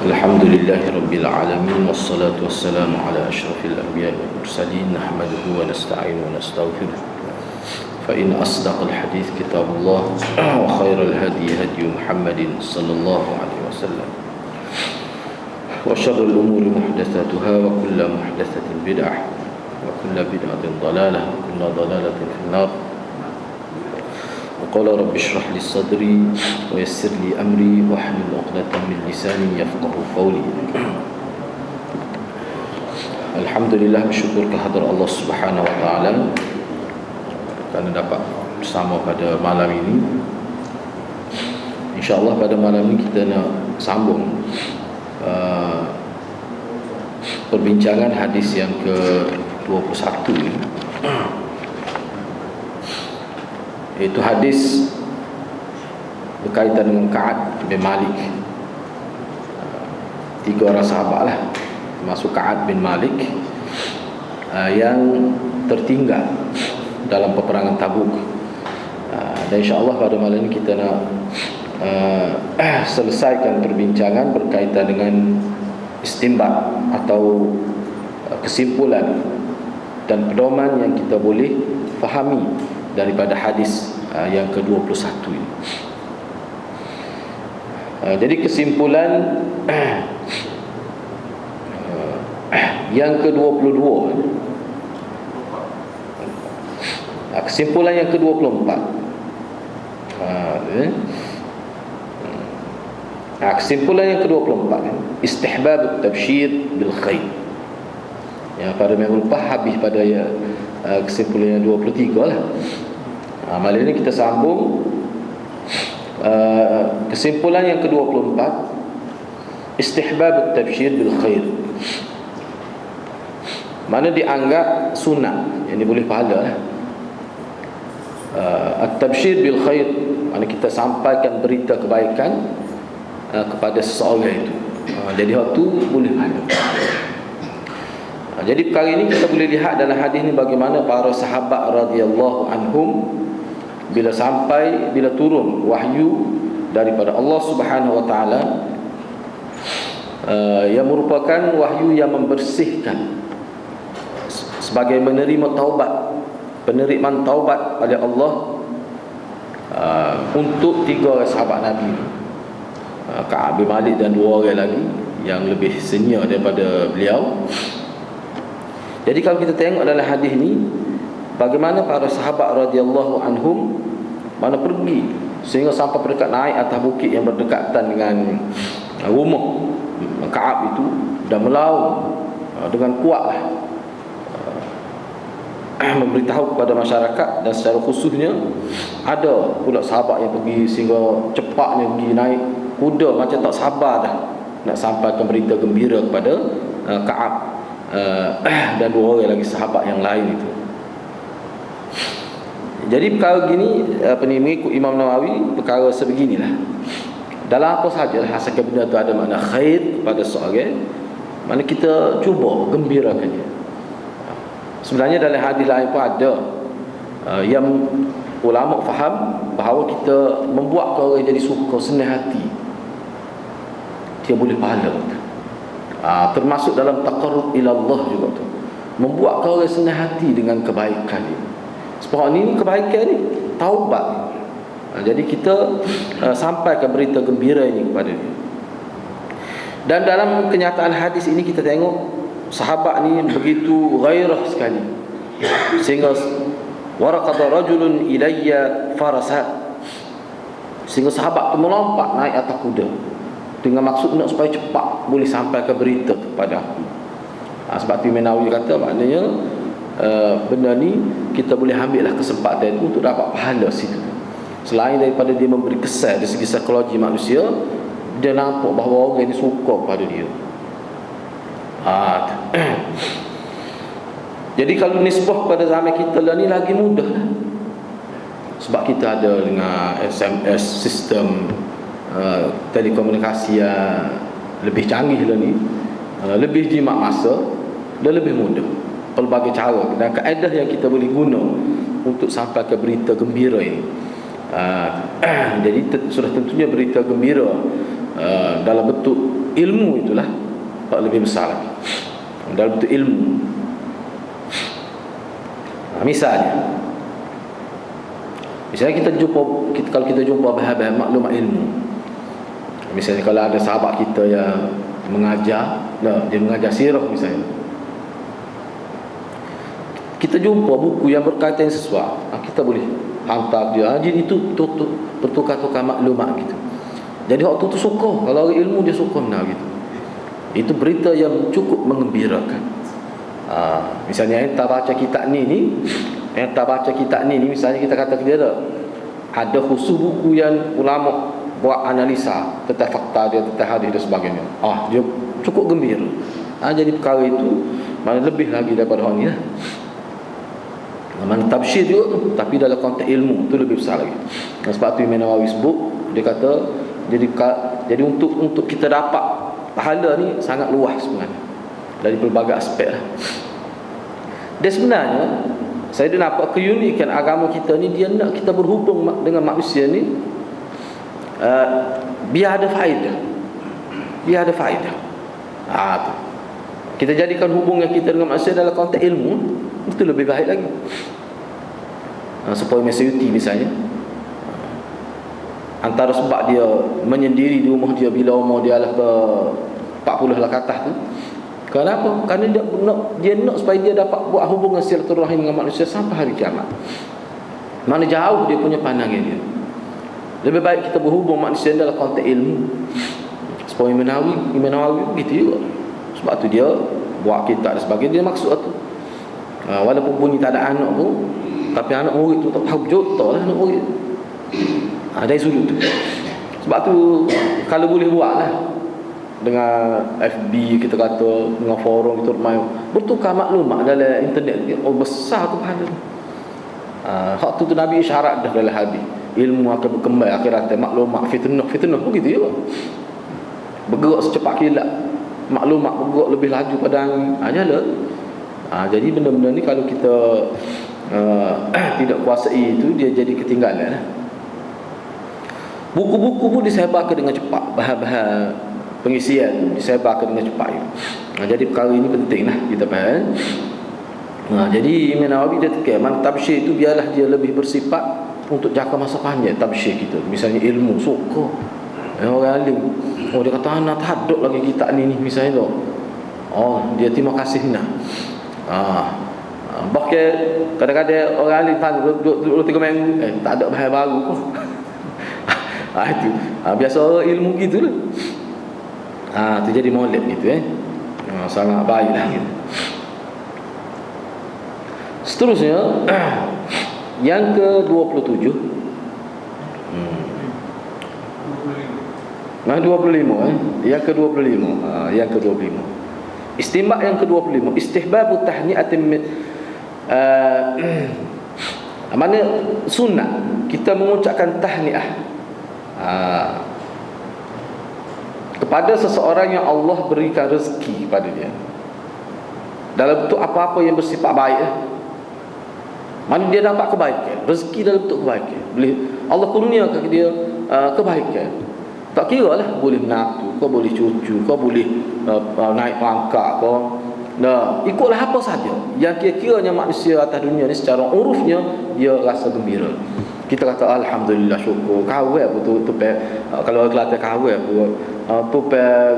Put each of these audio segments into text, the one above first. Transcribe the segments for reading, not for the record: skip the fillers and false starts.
Alhamdulillahi Rabbil Alamin. Wassalatu wassalamu ala ashrafil anbiya wal mursalin. Nahmaduhu wa nasta'inu wa nastaghfiruh. Fa in asdaqal hadith kitabullah wa khairal hadi hadi Muhammadin sallallahu alaihi wasallam. Wa syarrul umuri muhdatsatuha wa kullu muhdatsatin bid'ah wa kullu bid'atin dhalalah wa kullu dhalalatin finnar. قال رب اشرح لي صدري ويسر لي أمري واحلل عقدة من لساني يفقهوا قولي. Alhamdulillah, bersyukur kehadrat Allah Subhanahu wa taala kerana dapat bersama pada malam ini. InsyaAllah pada malam ini kita nak sambung perbincangan hadis yang ke-21 ini. Itu hadis berkaitan dengan Ka'ab bin Malik. Tiga orang sahabat lah, termasuk Ka'ab bin Malik, yang tertinggal dalam peperangan Tabuk. Dan insyaAllah pada malam ini kita nak selesaikan perbincangan berkaitan dengan istimbat atau kesimpulan dan pedoman yang kita boleh fahami daripada hadis yang ke-21 ini. Jadi kesimpulan yang ke-22, kesimpulan yang ke-24, kesimpulan yang ke-24, istihbab at-tabshir bil khair. Yang pada minggu lepas habis pada kesimpulan yang 23 lah. Malam ini kita sambung kesimpulan yang ke-24, istihbab at-tabshir bil khair. Mana dianggap sunat, yang boleh pahala lah. At-tabshir bil khair, mana kita sampaikan berita kebaikan kepada seseorang itu. Jadi hak tu boleh pahala. Jadi perkara ini kita boleh lihat dalam hadis ni bagaimana para sahabat radhiyallahu anhum bila turun wahyu daripada Allah Subhanahu wa taala, yang merupakan wahyu yang membersihkan sebagai menerima taubat, penerimaan taubat oleh Allah untuk tiga orang sahabat Nabi, Ka'ab bin Malik dan dua orang lagi yang lebih senior daripada beliau. Jadi kalau kita tengok dalam hadis ni, bagaimana para sahabat radhiyallahu anhum mana pergi sehingga sampai dekat naik atas bukit yang berdekatan dengan rumah Ka'ab itu, dan melaung dengan kuatlah memberitahu kepada masyarakat. Dan secara khususnya ada pula sahabat yang pergi sehingga cepatnya pergi naik kuda macam tak sabar dah nak sampaikan berita gembira kepada Ka'ab dan dua orang lagi sahabat yang lain itu. Jadi perkara gini, mengikut Imam Nawawi, perkara sebeginilah. Dalam apa sahaja asalkan benda tu ada makna khair kepada seorang, mana kita cuba gembirakan dia. Sebenarnya dalam hadis lain pun ada yang ulama faham bahawa kita membuat orang jadi suka, senang hati, dia boleh pahala. Termasuk dalam taqarrub ila Allah juga tu, membuat orang senang hati dengan kebaikan ni. Sebab ni kebaikan ni, taubat ni. Jadi kita sampaikan berita gembira ini kepada dia. Dan dalam kenyataan hadis ini kita tengok sahabat ni begitu gairah sekali, sehingga waraqada rajulun ilayya farasa, sehingga sahabat tu melompat naik atas kuda dengan maksud nak supaya cepat boleh sampaikan berita kepada aku. Sebab tu Imam Nawawi kata maknanya benda ni kita boleh ambil lah kesempatan itu untuk dapat pahala situ. Selain daripada dia memberi kesan dari segi psikologi manusia, dia nampak bahawa orang ni suka pada dia. Jadi kalau nisbah pada zaman kita lah ni lagi mudah lah. Sebab kita ada dengan SMS, sistem telekomunikasi yang lebih canggih lah ni, lebih jimat masa dan lebih mudah. Pelbagai cara dan kaedah yang kita boleh guna untuk sampai ke berita gembira ini. Jadi sudah tentunya berita gembira dalam bentuk ilmu itulah lebih besar lagi. Dalam bentuk ilmu. Misalnya kita jumpa, kalau kita jumpa bahan-bahan maklumat ilmu. Misalnya kalau ada sahabat kita yang mengajar, dia mengajar sirah misalnya, kita jumpa buku yang berkaitan sesuatu, kita boleh hantar dia. Jadi itu bertukar-tukar maklumat gitu. Jadi waktu tu suka, kalau orang ilmu dia suka benar gitu. Itu berita yang cukup mengembirakan. Misalnya yang tak baca kitab ni misalnya kita kata dia ada khusus buku yang ulama buat analisa tentang fakta dia, tentang hadis dan sebagainya. Dia cukup gembira. Jadi perkara itu mana lebih lagi daripada orang ni lah. Mana tafsir juga tu, tapi dalam konteks ilmu tu lebih besar lagi. Sebab tu Imam Nawawi sebut, dia kata jadi untuk kita dapat pahala ni sangat luas sebenarnya dari pelbagai aspek lah. Dan sebenarnya saya dah nampak keunikan agama kita ni, dia nak kita berhubung dengan manusia ni biar ada faedah. Tu. Kita jadikan hubungan kita dengan manusia dalam konteks ilmu, itu lebih baik lagi. Supaya Masyuti misalnya, antara sebab dia menyendiri di rumah dia bila umur dia lah ke 40 lah ke atas tu. Kenapa? Kerana dia nak supaya dia dapat buat hubungan silaturahim dengan manusia sampai hari kiamat. Mana jauh dia punya pandangan dia. Lebih baik kita berhubung manusia dalam konteks ilmu. Supaya Imam Nawawi begitu juga. Sebab tu dia buat kitab dan sebagainya. Dia maksud tu, walaupun bunyi tak ada anak pun, tapi anak murid tu tak tahu juta lah anak murid. Dari sudut tu. Sebab tu kalau boleh buat lah, dengan FB kita kata, dengan forum kita main bertukar maklumat dalam internet, besar tu pahala. Hak tu Nabi isyarat dah dalam hadis, ilmu akan berkembang akhirat, maklumat fitnah begitu juga. Bergerak secepat kilat, maklumat bergerak lebih laju pada angin. Jalan. Jadi benda-benda ni kalau kita tidak kuasai itu, dia jadi ketinggalan lah. Buku-buku pun disebarkan dengan cepat, bahan-bahan pengisian disebarkan dengan cepat. Jadi perkara ini penting lah kita faham. Jadi Imam Nawawi dia tekan tafsir itu biarlah dia lebih bersifat untuk jangka masa panjang. Tafsir kita misalnya ilmu suka orang alim, dia kata anak tak ada lagi kitab ni misalnya tu, dia terima kasih nak. Bahkan kadang-kadang orang alim duduk 3 minggu tak ada bahan baru pun. Itu biasa ilmu gitu lah. Tu jadi molek gitu sangat baiklah gitu. Seterusnya yang ke-27 Yang ke-25 Istinbat yang ke-25, istihbabu tahni'atin mana sunnah kita mengucapkan tahniah kepada seseorang yang Allah berikan rezeki pada dia dalam bentuk apa-apa yang bersifat baik. Mana dia dapat kebaikan, rezeki dalam bentuk kebaikan. Boleh Allah kurniakan dia kebaikan. Tak kira lah, boleh menantu, kau boleh cucu, kau boleh naik pangkat kau. Ikutlah apa saja yang kira-kiranya manusia atas dunia ni secara urufnya dia rasa gembira. Kita kata alhamdulillah, syukur. Kawai apa tu kalau orang Kelantan kawai apa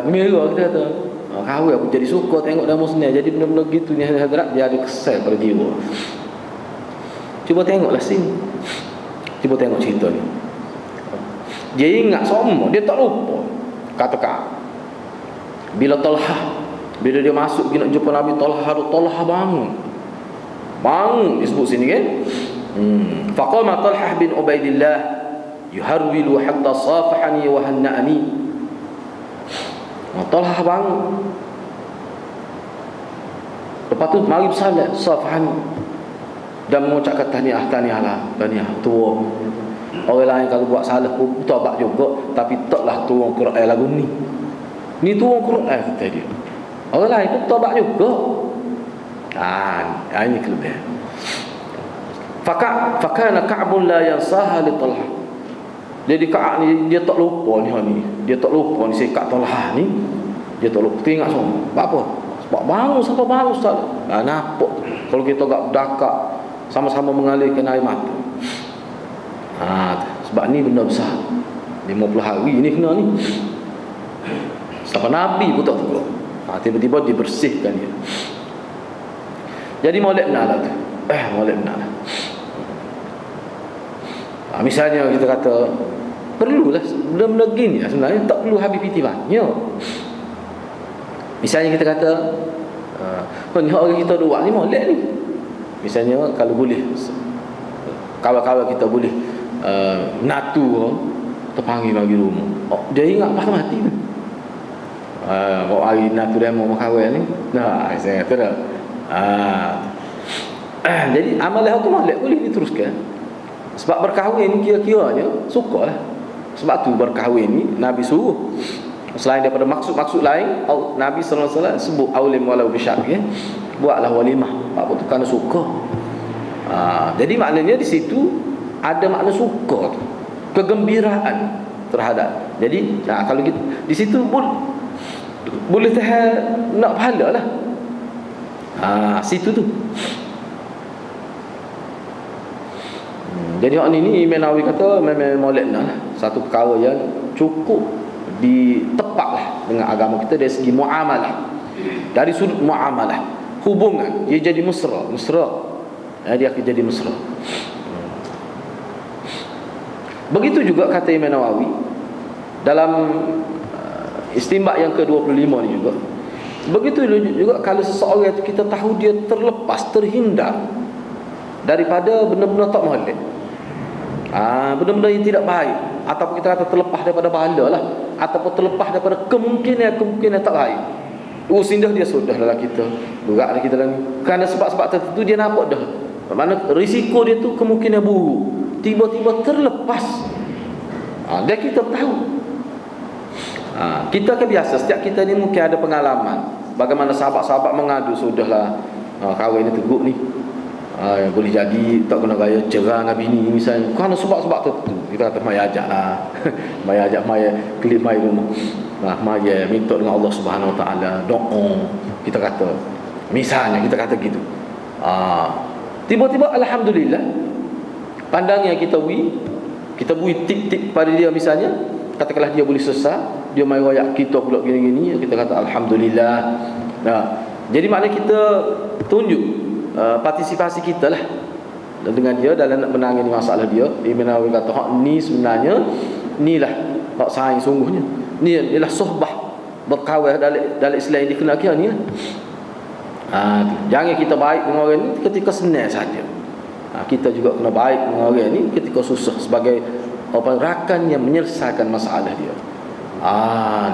gembira kita kata. Kawai apa jadi suka tengok dalam musnah. Jadi benda-benda gitu ni hadirat dia ada kesal pada jiwa. Cuba tengoklah sini. Cuba tengok cerita ni. Dia ingat semua, dia tak lupa. Katakan bila dia masuk pergi nak jumpa Nabi, Talha bangun disebut sini kan. Faqama Talha bin Ubaidillah yuharwilu hatta safahani wa hanna'ani. Talha bangun, lepas tu mari bersalat safahani dan mengucapkan tahniah tua. Orang lain kalau buat salah pun taubat juga, tapi taklah turun Quran lagu ni. Ni turun Quran kata dia. Orang lain pun taubat juga. Ini kelebihan. Fakana Ka'bun la yansaha li Talha. Jadi Ka'ab ni dia tak lupa ni. Dia tak lupa ni sikap Talha ni. Dia tolong tengok semua. Apa? Sebab bangun sampai bangun Ustaz. Nampak kalau kita tak berdakak sama-sama mengalirkan air mata. Sebab ni benda besar. 50 hari ni kena ni. Sampai Nabi pun tak tegur. Tiba-tiba dibersihkan dia. Jadi molek benar lah tu. Molek benar lah. Misalnya kita kata perlulah benda-benda gini sebenarnya tak perlu habis piti banyak. Misalnya kita kata ni orang kita dua ni molek ni. Misalnya kalau boleh kawan-kawan kita boleh natu terpanggil bagi rumah. Dia ingat pas mati tu. Bawa hari natu demo berkahwin ni. Saya kata dah. Jadi amalan tu molek boleh diteruskan. Sebab berkahwin kira-kiranya suka lah. Sebab tu berkahwin ni Nabi suruh. Selain daripada maksud-maksud lain, Nabi SAW sebut aulim walau bisyari, buatlah walimah. Apa tu? Kerana suka. Jadi maknanya di situ ada makna suka tu, kegembiraan terhadap. Jadi kalau kita, di situ boleh tahan nak pahala lah. Situ tu. Jadi hak ni Imam Nawawi kata memang molekna lah. Satu perkara yang cukup ditepaklah dengan agama kita dari segi muamalah. Dari sudut muamalah, hubungan, dia jadi mesra. Dia akan jadi mesra. Begitu juga kata Imam Nawawi dalam istinbat yang ke-25 ni juga. Begitu juga kalau seseorang itu kita tahu dia terlepas, terhindar daripada benda-benda tak molek, benda-benda yang tidak baik, ataupun kita kata terlepas daripada pahala lah, ataupun terlepas daripada kemungkinan tak baik. Sindah dia sudah dalam kita, berat dah kita dalam, kerana sebab-sebab tertentu dia nampak dah mana risiko dia tu kemungkinan buruk, tiba-tiba terlepas. Dia kita tahu. Kita kan biasa, setiap kita ni mungkin ada pengalaman bagaimana sahabat-sahabat mengadu, sudahlah kahwin ni teruk ni, boleh jadi tak kena gaya cerah dengan bini misalnya, kerana sebab-sebab tertentu. Kita kata mai ajak mai ajak mai kelip mai rumah, mai minta dengan Allah Subhanahu Wa Taala, doa. Kita kata misalnya kita kata gitu. Tiba-tiba alhamdulillah pandang yang kita bui tip-tip pada dia, misalnya katakanlah dia boleh sesat, dia mai royak kita pula gini-gini, kita kata alhamdulillah. Jadi maknanya kita tunjuk partisipasi kita lah dengan dia dalam nak menangani masalah dia. Ibn Nawawi kata hak ni sebenarnya inilah hak saing sungguhnya. Ni ialah sohbah berkawan dalam Islam yang dikenal kira ni lah. Jangan kita baik dengan orang ni ketika senang saja. Kita juga kena baik dengan orang ni ketika susah, sebagai rakan yang menyelesaikan masalah dia.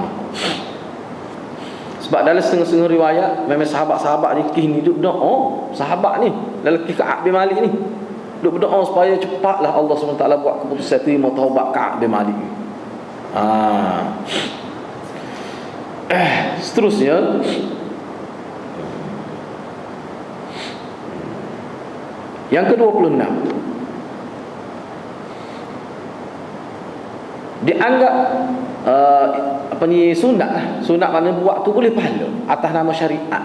Ni. Sebab dalam setengah-setengah riwayat memang sahabat-sahabat ni kini duduk berdoa, sahabat ni lelaki Ka'ab bin Malik ni duduk berdoa supaya cepatlah Allah SWT buat keputusan terima taubat Ka'ab bin Malik. Seterusnya yang ke-26, dianggap sunat mana buat tu boleh pahala atas nama syariat,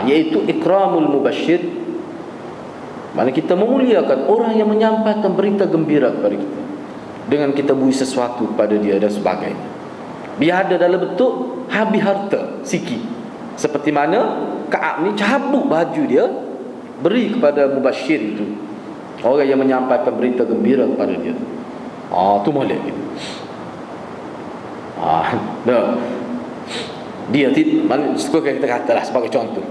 iaitu ikramul mubashir, mana kita memuliakan orang yang menyampaikan berita gembira kepada kita dengan kita beri sesuatu kepada dia dan sebagainya. Biar ada dalam bentuk habis harta sikit, seperti mana Ka'ab ni cabut baju dia beri kepada mubashir itu, orang yang menyampaikan berita gembira kepada dia. Tu boleh gitu. Dia suka kita katalah sebagai contoh.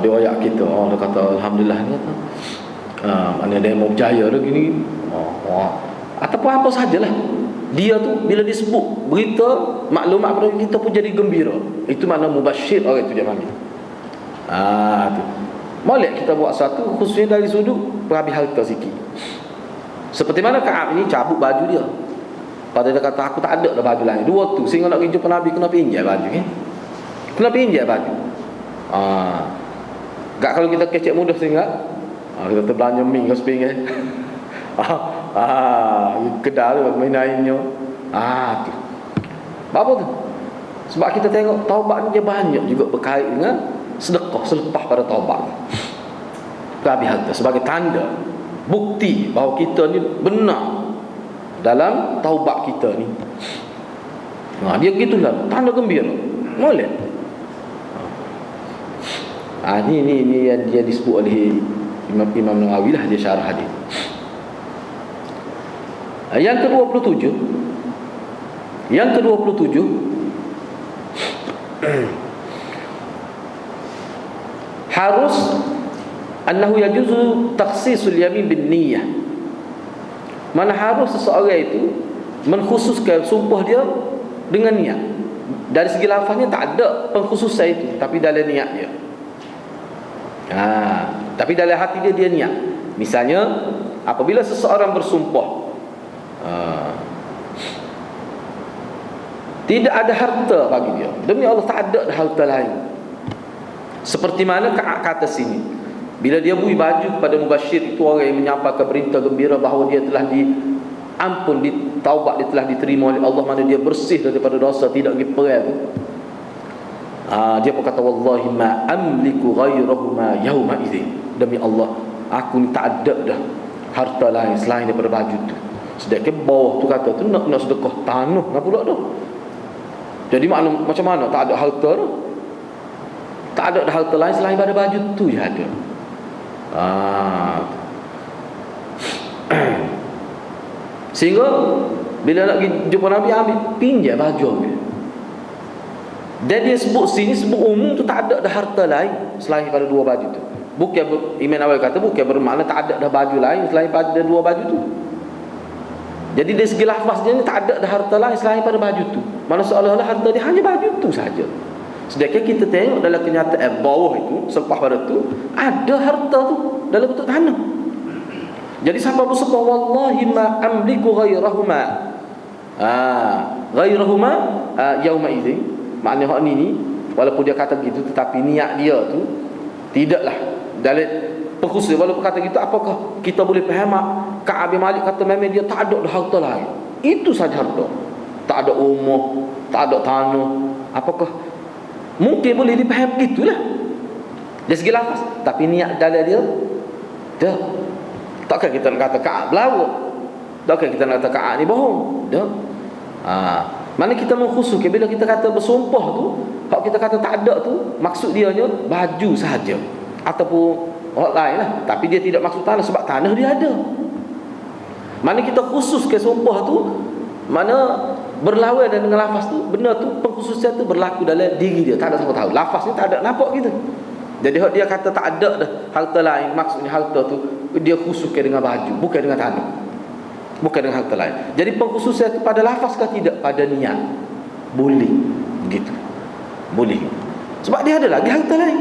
Dia royak kita, dia kata alhamdulillah, dia kata mana dia mau berjaya dah gini. Ataupun apa sajalah, dia tu bila disebut berita maklumat kepada kita pun jadi gembira. Itu makna mubashir, orang itu dia panggil. Tu molek kita buat satu, khususnya dari sudut berhabis harta sikit. Seperti mana Ka'ab ini cabut baju dia, pada dia kata aku tak ada dah baju lain. Dua tu sehingga nak pergi jumpa Nabi kena pinjam baju kan? Kena pinjam baju. Gak kalau kita kecek mudah sehingga kita terbelanja mie ke seping kan. Kedai tu main lainnya. Tu. Apa tu? Sebab kita tengok taubat ni dia banyak juga berkait dengan sedekah selepas pada taubat. Habis harta sebagai tanda bukti bahawa kita ni benar dalam taubat kita ni. Dia gitulah, tanda gembira. Boleh. Ini yang dia disebut oleh Imam Nawawi lah, dia syarah hadis. Yang ke-27 harus annahu yajuzu takhsisul yamin bin niyyah. Mana harus seseorang itu mengkhususkan sumpah dia dengan niat. Dari segi lafaznya tak ada pengkhususan itu, tapi dalam niat dia. Tapi dalam hati dia niat. Misalnya apabila seseorang bersumpah tidak ada harta bagi dia, demi Allah tak ada harta lain. Seperti mana kata sini, bila dia beri baju kepada Mubashir, itu orang yang menyampaikan berita gembira bahawa dia telah diampun, taubat dia telah diterima oleh Allah, mana dia bersih daripada dosa, tidak pergi perang tu. Dia pun kata wallahi ma amliku ghairahuma yauma idzin, demi Allah aku ni tak ada dah harta lain selain daripada baju tu. Sedangkan bawah tu kata tu nak sedekah tanah nak pula tu. Jadi macam mana tak ada harta tu? Tak ada harta lain selain pada baju tu je ada. Sehingga bila nak pergi jumpa Nabi, ambil pinjam baju ambil. Dan dia sebut sini, sebut umum tu tak ada dah harta lain selain pada dua baju tu. Bukan Imam Nawawi kata bukan bermakna tak ada dah baju lain selain pada dua baju tu. Jadi dari segi lafaz dia ni tak ada dah harta lain selain pada baju tu. Mana seolah-olah harta dia hanya baju tu saja. Sedangkan kita tengok dalam kenyataan bawah itu, selepas pada tu ada harta tu dalam bentuk tanah. Jadi sampai bersumpah wallahi ma amliku ghairahuma. Ghairahuma yauma idzin. Maknanya hak ni walaupun dia kata begitu, tetapi niat dia tu tidaklah dalam pengkhusus. Walaupun kata gitu, apakah kita boleh faham Ka'ab bin Malik kata memang dia tak ada harta lain, itu saja harta, tak ada rumah, tak ada tanah. Apakah mungkin boleh dipaham begitulah dari segi lafaz, tapi niat dalam dia dah. Takkan kita nak kata Ka'ab belawak, takkan kita nak kata Ka'ab ni bohong dah. Mana kita mengkhususkan bila kita kata bersumpah tu, kalau kita kata tak ada tu, maksud dia nya baju sahaja ataupun orang lain lah, tapi dia tidak maksud tanah, sebab tanah dia ada. Mana kita khususkan sumpah tu, mana berlawan dengan lafaz tu, benda tu pengkhususan tu berlaku dalam diri dia, tak ada siapa tahu. Lafaz ni tak ada nampak gitu. Jadi dia kata tak ada dah harta lain, maksudnya harta tu dia khususkan dengan baju, bukan dengan tanah, bukan dengan harta lain. Jadi pengkhususan itu pada lafaz ke tidak? Pada niat. Boleh begitu, boleh. Sebab dia ada lagi harta lain.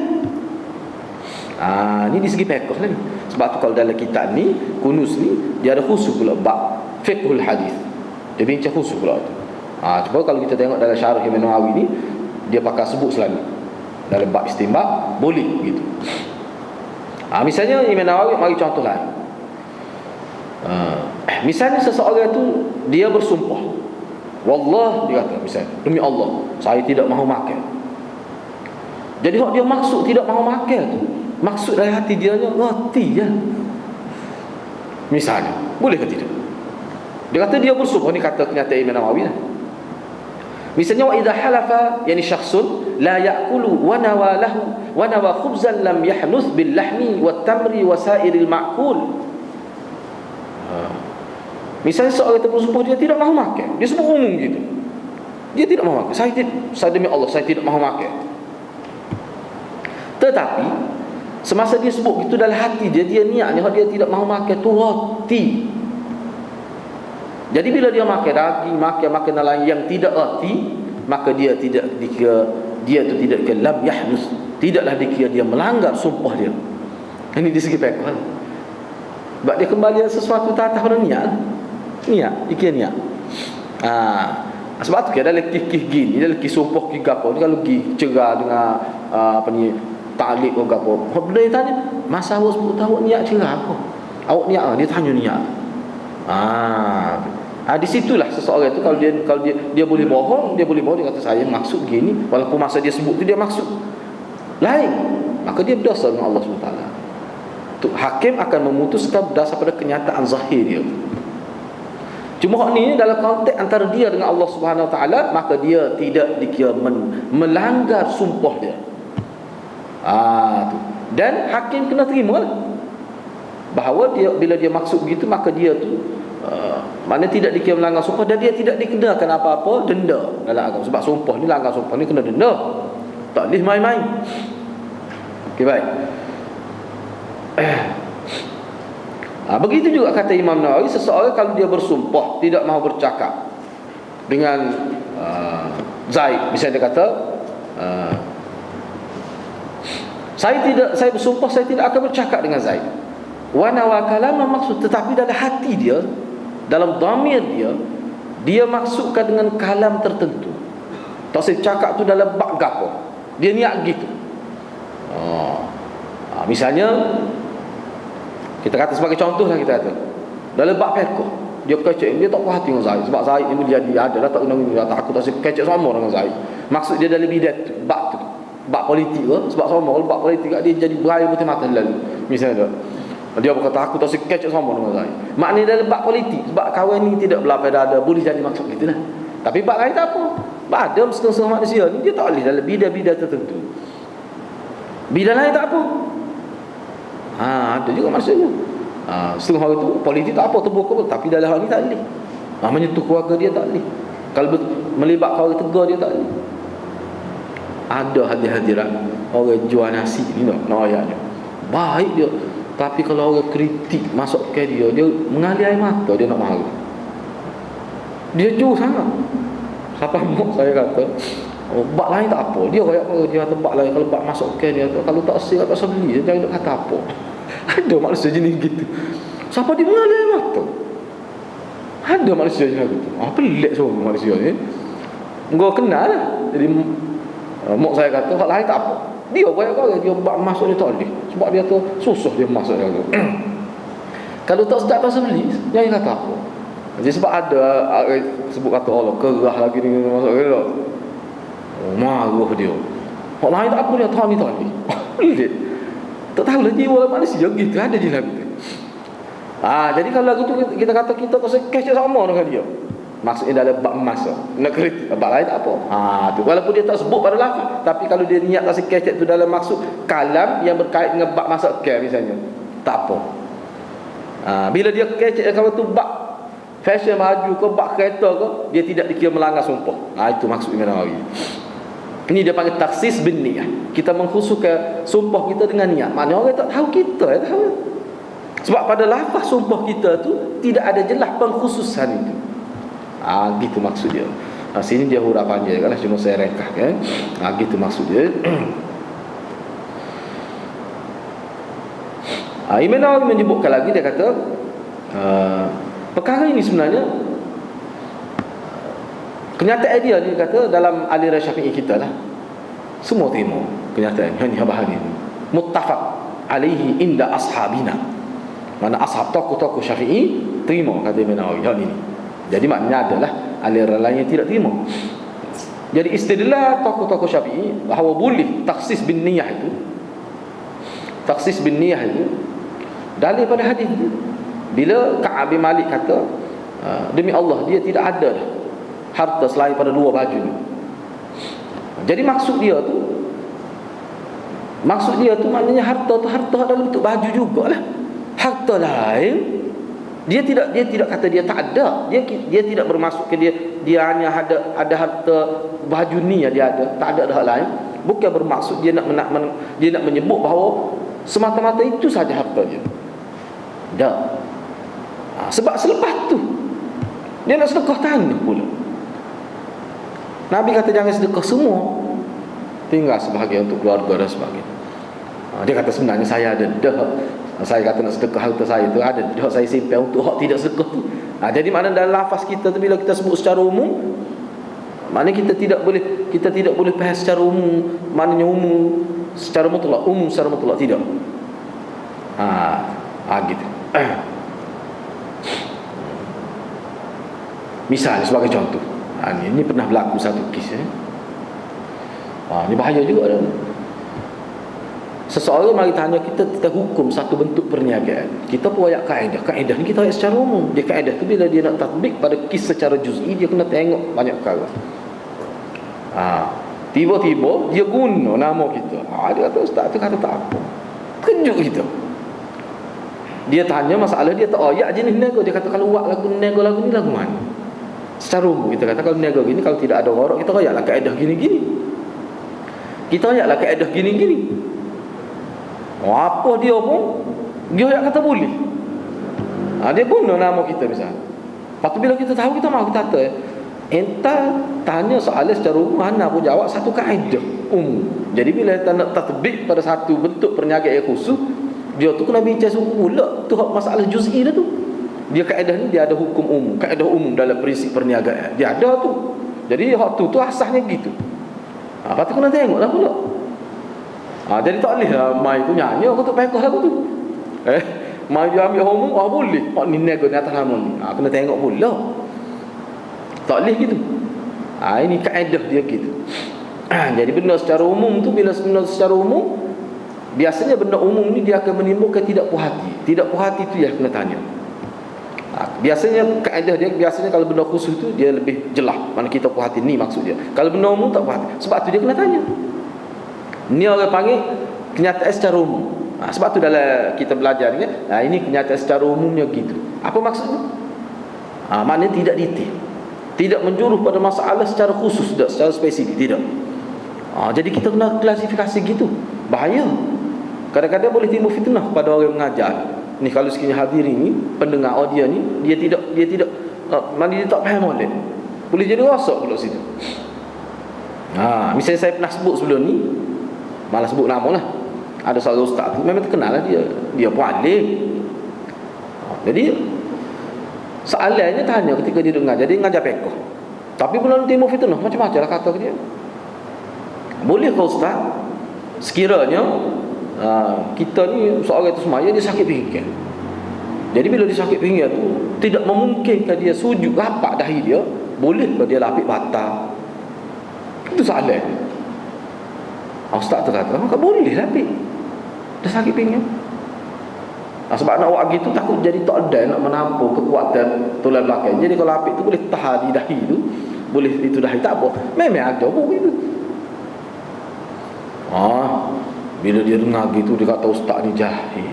Ni di segi fiqh lah ni. Sebab tu kalau dalam kitab ni, Kunuz ni, dia ada khusus pula bab fiqhul hadis. Dia bincang khusus pula tu. Cuba kalau kita tengok dalam syarah Imam Nawawi ni, dia pakai sebut selalu dalam bab istinbat, boleh begitu. Misalnya Imam Nawawi mari contoh lain. Misalnya seseorang tu dia bersumpah, wallah, dia kata misalnya, demi Allah saya tidak mahu makan. Jadi hak dia maksud tidak mahu makan tu, maksud dari hati dia nya roti je. Misalnya, boleh ke tidak? Dia kata dia bersumpah, ni kata kenyataan Imam Nawawi lah. Misalnya wa idza halafa, yani syakhsun la ya'kulu wa nawalahu wa nawa khubzan lam yahnuth bil lahmi wat tamri wa sa'iril ma'kul. Misalnya seorang itu bersumpah dia tidak mahu makan, dia sebut umum gitu, dia tidak mahu makan, saya demi Allah saya tidak mahu makan. Tetapi semasa dia sebut itu dalam hati dia niatnya dia tidak mahu makan tu roti. Jadi bila dia makan daging, makan makanan lain yang tidak roti, maka dia tidak dikira, dia tu tidak dikira lam yahnus, tidaklah dikira dia melanggar sumpah dia. Ini di segi fiqh. Sebab dia kembali sesuatu atas pada niat. Niat, dikira niat. Sebab tu kan dalam kih gini, dalam kih sumpah kih gapo ni, kalau pergi cerah dengan apa ni, ta'liq ke gapo, benda dia tanya masa awak 10 tahun niat cerah apa? Awak niat dia tanya niat. Di situlah seseorang itu kalau dia boleh bohong, dia kata saya maksud gini, walaupun masa dia sebut tu dia maksud lain, maka dia berdosa dengan Allah SWT. Tu hakim akan memutuskan berdasar pada kenyataan zahir dia. Cuma hak ni dalam konteks antara dia dengan Allah Subhanahu Wa Taala, maka dia tidak dikira melanggar sumpah dia. Tu. Dan hakim kena terima lah, bahawa dia bila dia maksud begitu, maka dia tu mana tidak dikira melanggar sumpah, dan dia tidak dikenakan apa-apa denda dalam agama. Sebab sumpah ni, langgar sumpah ni kena denda, tak boleh main-main. Okey, baik. Begitu juga kata Imam Nawawi, seseorang kalau dia bersumpah tidak mahu bercakap dengan Zaid, misalnya dia kata saya bersumpah saya tidak akan bercakap dengan Zaid. Wa nawa kalama, maksud, tetapi dalam hati dia, dalam dhamir dia maksudkan dengan kalam tertentu. Tak saya cakap tu dalam bab gapo, dia niat gitu. Misalnya kita kata sebagai contoh lah, kita kata dalam bab fiqh dia kecek, dia tak puas hati dengan Zaid sebab Zaid ni boleh jadi ada lah, tak kena kata aku tak kecek sama dengan Zaid. Maksud dia dalam bidang tu, bab politik ke, sebab sama kalau bab politik dia jadi beraya betul mata lalu. Misalnya dia berkata aku tak kecek sama dengan Zaid. Maknanya dalam bab politik, sebab kawan ni tidak berlapis dada, boleh jadi maksud gitu lah. Tapi bab lain tak apa. Bab ada setengah manusia ni dia tak boleh dalam bidang-bidang tertentu. Bidang lain tak apa. Ada juga maksudnya. Setengah orang tu politik tak apa, terbuka, tapi dalam hal ni tak boleh. Menyentuh keluarga dia tak boleh. Kalau melibatkan orang tegar dia tak boleh. Ada hadir-hadiran orang jual nasi ni nak ayatnya baik dia, tapi kalau orang kritik masuk ke dia mengalir air mata, dia nak marah, dia jauh sangat. Siapa mak saya kata bak lain tak apa, dia kayak apa, dia kata bak lain kalau bak masuk ke dia, kalau tak siap tak usah beli, jangan nak kata apa. Ada manusia jenis gitu. Siapa dia mengalir air mata? Ada manusia jenis gitu. Pelik semua manusia ni. Engkau kenal lah. Jadi mak saya kata hak lain tak apa, dia kayak orang dia bak masuk dia tak boleh, sebab dia tu susah dia masuk dia tu. Kalau tak sedap tak usah beli, jangan kata apa. Jadi sebab ada sebut kata Allah kerah lagi ni masuk ke tak. Marah dia. Hak lain tak apa, dia tahu ni tak boleh. Pelik. Tak tahulah jiwa manusia gitu, ada je lagu tu. Jadi kalau lagu tu kita kata kita tak sekecek sama dengan dia, maksudnya dalam bab masa nak kritik, bab lain tak apa. Tu walaupun dia tak sebut pada lafaz, tapi kalau dia niat tak sekecek tu dalam maksud kalam yang berkait dengan bab masa misalnya, tak apa. Bila dia kecek kalau tu bab fashion baju ke bab kereta ke, dia tidak dikira melanggar sumpah. Itu maksud Imam Nawawi. Ini dia panggil taksis bin niyah. Kita mengkhususkan sumpah kita dengan niat. Maknanya orang tak tahu, kita yang tahu. Sebab pada lafaz sumpah kita tu tidak ada jelas pengkhususan itu. Gitu maksud dia. Sini dia huruf panjang kan, cuma saya rekah kan. Gitu maksud dia. Imam Nawawi menyebutkan lagi, dia kata perkara ini sebenarnya kenyataan dia kata dalam aliran Syafi'i kita lah, semua terima kenyataan ini, bahagian ini muttafaq alaihi inda ashabina. Mana ashab tokoh-tokoh Syafi'i terima, kata Imam Nawawi hal ini. Jadi maknanya adalah aliran lain yang tidak terima. Jadi istidlal tokoh-tokoh Syafi'i bahawa boleh taksis bin niyah itu, taksis bin niyah itu dalil pada hadis itu. Bila Ka'ab bin Malik kata demi Allah dia tidak ada dah harta selain pada 2 baju ni. Jadi maksud dia tu maknanya harta dalam bentuk baju jugalah. Harta lain dia tidak kata dia tak ada. Dia tidak bermaksud ke dia hanya ada harta baju ni yang dia ada, tak ada hal lain. Bukan bermaksud dia nak menyebut bahawa semata-mata itu saja harta dia. Tak. Sebab selepas tu dia nak sedekah tanah pula. Nabi kata jangan sedekah semua, tinggal sebahagian untuk keluarga dan sebagainya. Dia kata sebenarnya saya ada dah. Saya kata nak sedekah harta saya tu ada dah, saya simpan untuk hak tidak sedekah tu. Jadi makna dalam lafaz kita tu bila kita sebut secara umum, maknanya kita tidak boleh faham secara umum, maknanya umum secara mutlak, umum secara mutlak tidak. Gitu. Misalnya sebagai contoh, ini pernah berlaku satu kes ini bahaya juga dah. Seseorang mari tanya kita hukum satu bentuk perniagaan. Kita pun ayat kaedah ni kita ayat secara umum. Dia kaedah tu bila dia nak tatbik pada kes secara juz'i, dia kena tengok banyak perkara. Tiba-tiba dia guna nama kita. Dia kata ustaz tu kata tak apa. Kejut kita. Dia tanya masalah dia tak ayat jenis nego. Dia kata kalau buat lagu nego lagu ni lagu mana? Secara umum kita kata kalau nego gini, kalau tidak ada gharak kita ayatlah kaedah gini-gini. Kita ayatlah kaedah gini-gini. Apa dia pun dia ayat kata boleh. Dia guna nama kita misalnya. Lepas tu bila kita tahu, kita mahu kita kata entah tanya soalan secara umum, Hana pun jawab satu kaedah umum. Jadi bila kita nak tatbik pada satu bentuk perniagaan yang khusus, dia tu kena bincang suku pula tu masalah juz'i dah tu. Dia kaedah ni dia ada hukum umum, kaedah umum dalam prinsip perniagaan. Dia ada tu. Jadi hak tu asasnya gitu. Lepas tu kena tengoklah pula. Jadi tak boleh lah mai tu nyanyi aku tu pekoh lagu tu. Mai dia ambil umum, boleh. Hak ni nego ni atas nama ni. Kena tengok pula. Tak boleh gitu. Ini kaedah dia gitu. Jadi benda secara umum tu, bila benda secara umum, biasanya benda umum ni dia akan menimbulkan tidak puas hati. Tidak puas hati tu yang kena tanya. Biasanya kaedah dia, biasanya kalau benda khusus tu dia lebih jelas mana kita puas hati ni maksud dia. Kalau benda umum tak puas hati, sebab tu dia kena tanya. Ni orang panggil kenyataan secara umum. Sebab tu dalam kita belajar ni ini kenyataan secara umumnya gitu. Apa maksudnya? Maknanya tidak detail, tidak menjurus pada masalah secara khusus, tak secara spesifik, tidak. Jadi kita kena klasifikasi gitu. Bahaya. Kadang-kadang boleh timbul fitnah pada orang yang mengajar. Ni kalau sekiranya hadirin ni, pendengar audio ni, dia tidak mana dia tak faham oleh. Boleh jadi rosak pula situ. Misalnya saya pernah sebut sebelum ni, malah sebut nama lah. Ada seorang ustaz tu memang terkenal lah dia pun alim. Jadi soalannya tanya ketika dia dengar, jadi ngajar pekoh. Tapi belum timbul fitnah, macam-macam lah kata dia. Boleh ke ustaz sekiranya kita ni seorang itu semaya dia sakit pinggang. Jadi bila dia sakit pinggang tu tidak memungkinkan dia sujud rapat dahi dia, boleh ke dia lapik batal? Itu soalan. Ustaz tu kata, maka boleh lapik. Dah sakit pinggang. Sebab nak buat gitu takut jadi tak ada nak menampung kekuatan tulang belakang. Jadi kalau lapik tu boleh tahan di dahi tu, boleh itu dahi tak apa. Memang ada pun begitu. Bila dia dengar gitu, dia kata ustaz ni jahil.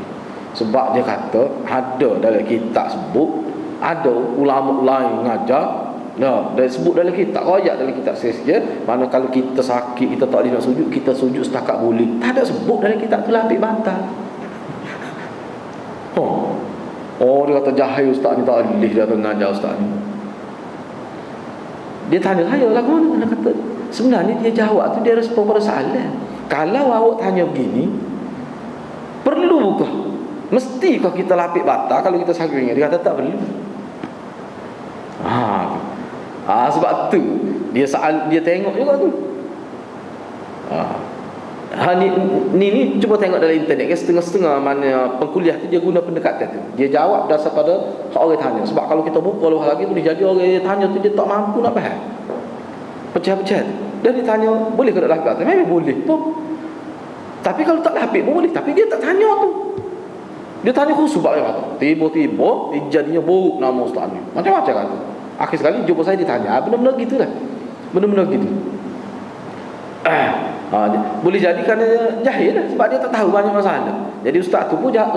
Sebab dia kata ada dalam kitab sebut, ada ulama lain ngajar, dia sebut dalam kitab, ayat dalam kitab saja, mana kalau kita sakit, kita tak boleh nak sujud, kita sujud setakat boleh. Tak ada sebut dalam kitab tu lapik bantal. Dia kata jahil ustaz ni, tak boleh dia ngajar ustaz ni. Dia tanya saya lah, dia kata sebenarnya dia jawab tu dia respon pada soalan. Kalau awak tanya begini, perlukah? Mestikah kita lapik batal kalau kita sakit? Dia kata tak perlu. Sebab tu dia tengok juga tu. Ni cuba tengok dalam internet kan, setengah-setengah mana pengkuliah tu dia guna pendekatan tu. Dia jawab dasar pada hak orang tanya. Sebab kalau kita buka luar lagi boleh jadi orang yang tanya tu dia tak mampu nak faham. Pecah-pecah. Dan dia tanya, boleh ke tak lapik batal? Memang boleh pun. Tapi kalau tak lapik pun boleh. Tapi dia tak tanya tu. Dia tanya khusus sebab dia kata, tiba-tiba jadinya buruk nama ustaz ni. Macam-macam kata. Akhir sekali jumpa saya dia tanya, benar-benar gitulah. Benar-benar gitu. Boleh jadi kerana jahil lah, sebab dia tak tahu banyak masalah. Jadi ustaz tu pun jawab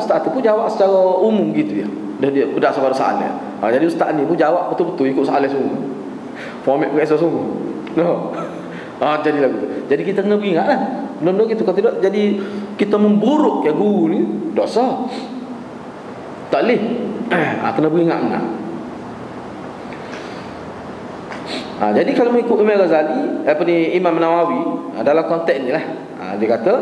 secara umum gitu ya. Dan dia berdasar pada soalan. Jadi ustaz ni pun jawab betul-betul ikut soalan semua. Format biasa semua. Jadilah gitu. Jadi kita kena beringatlah. Benda-benda gitu, kalau tidak jadi kita memburuk ya guru ni, dosa. Tak boleh. Kena beringat-ingat. Jadi kalau mengikut Imam Ghazali, Imam Nawawi, dalam konteks ni lah, dia kata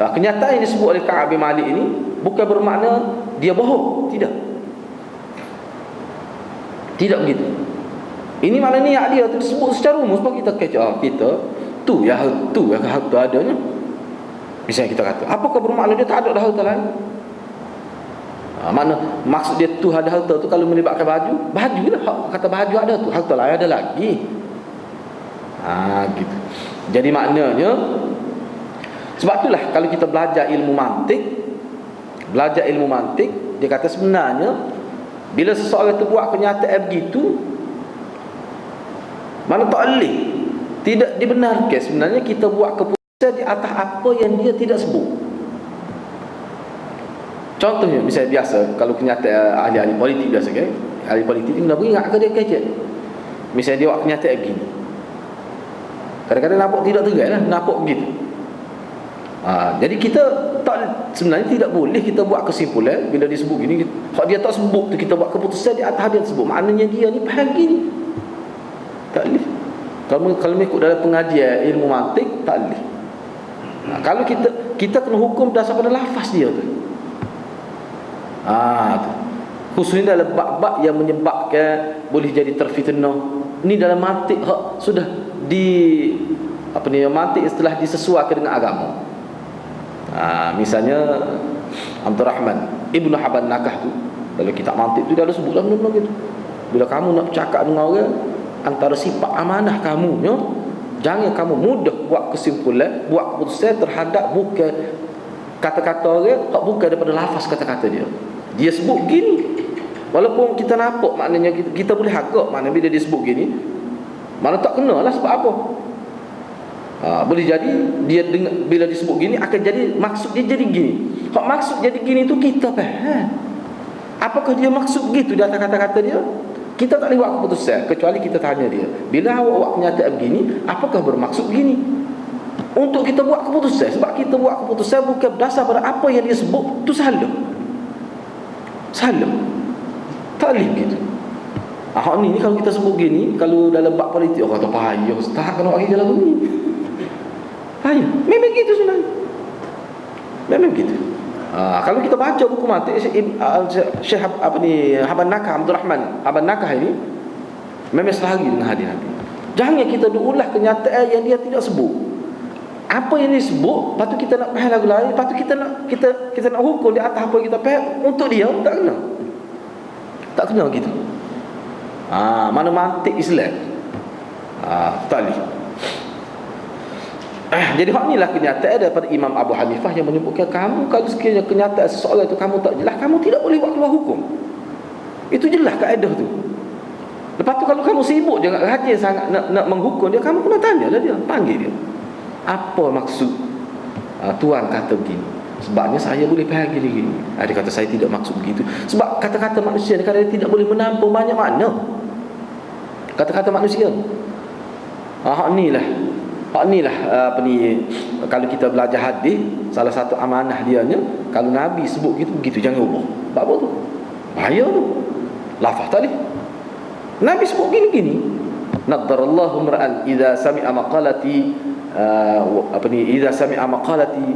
kenyataan yang disebut oleh Ka'ab bin Malik ini bukan bermakna dia bohong. Tidak begitu. Ini maknanya niat dia tu disebut secara umum sebab kita kata kita tu yang harta adanya. Misalnya kita kata, apakah bermakna dia tak ada dah harta lain? Mana maksud dia tu ada harta tu kalau melibatkan baju, baju lah. Kata baju ada tu, harta lain ada lagi. Gitu. Jadi maknanya, sebab itulah kalau kita belajar ilmu mantik, dia kata sebenarnya bila seseorang tu buat kenyataan begitu, mana tak boleh, tidak dibenarkan sebenarnya kita buat keputusan di atas apa yang dia tidak sebut. Contohnya misalnya biasa kalau kenyataan ahli-ahli politik biasa kan, ahli politik ni nak ingat ke dia kecek. Misalnya dia buat kenyataan begini, kadang-kadang nampak tidak tegas lah, nampak begitu. Jadi kita tak, sebenarnya tidak boleh kita buat kesimpulan bila disebut gini. Kalau dia tak sebut tu kita buat keputusan di atas dia sebut, maknanya dia ni faham gini. Tak boleh. Kalau ikut dalam pengajian ilmu mantik tak boleh. Kalau kita kena hukum berdasar pada lafaz dia tu. Tu. Khususnya dalam bab-bab yang menyebabkan boleh jadi terfitnah. Ini dalam mantik sudah mantik setelah disesuaikan dengan agama. Misalnya Abdul Rahman Ibnu Haban Nakah tu, dalam kitab mantik tu dia ada sebut dalam benda gitu. Bila kamu nak bercakap dengan orang, antara sifat amanah kamu, jangan kamu mudah buat kesimpulan, buat keputusan terhadap bukan kata-kata orang, bukan daripada lafaz kata-kata dia. Dia sebut gini, walaupun kita nampak maknanya kita boleh agak maknanya bila dia sebut gini, mana tak kena lah sebab apa. Boleh jadi dia dengar, bila disebut gini akan jadi maksud dia jadi gini. Maksud jadi gini tu kita faham. Apakah dia maksud begitu di atas kata-kata dia? Kita tak boleh buat keputusan kecuali kita tanya dia, bila awak kenyataan begini, apakah bermaksud begini? Untuk kita buat keputusan. Sebab kita buat keputusan bukan berdasar pada apa yang dia sebut, tu salah. Tak boleh begitu. Ni kalau kita sebut gini, kalau dalam bab politik orang kata payah, tak kena bagi jalan begini. Payah. Memang gitu sebenarnya. Memang begitu. Kalau kita baca buku mantik Syekh Haban Nakah, Abdul Rahman Haban Nakah ini memang selari dengan hadis-hadis. Jangan kita ulah kenyataan yang dia tidak sebut. Apa yang dia sebut, lepas tu kita nak faham lagu lain, lepas tu kita nak hukum di atas apa yang kita faham. Untuk dia tak kena gitu. Mana mantik Islam. Tak boleh. Jadi hak inilah kenyataan daripada Imam Abu Hanifah yang menyebutkan kamu kalau sekiranya kenyataan seseorang itu kamu tak jelas, kamu tidak boleh buat keluar hukum. Itu jelas kaedah tu. Lepas tu kalau kamu sibuk jangan rajin sangat nak menghukum dia, kamu kena tanyalah dia, panggil dia. Apa maksud tuan kata begini? Sebabnya saya boleh faham gini-gini. Dia kata saya tidak maksud begitu. Sebab kata-kata manusia kadang-kadang tidak boleh menampung banyak makna. Kata-kata manusia. Hak inilah kalau kita belajar hadis, salah satu amanah dianya, kalau Nabi sebut begitu jangan ubah. Sebab apa tu? Bahaya tu. Lafaz tadi. Nabi sebut gini-gini. Nadarallahu mar'an idza sami'a maqalati idza sami'a maqalati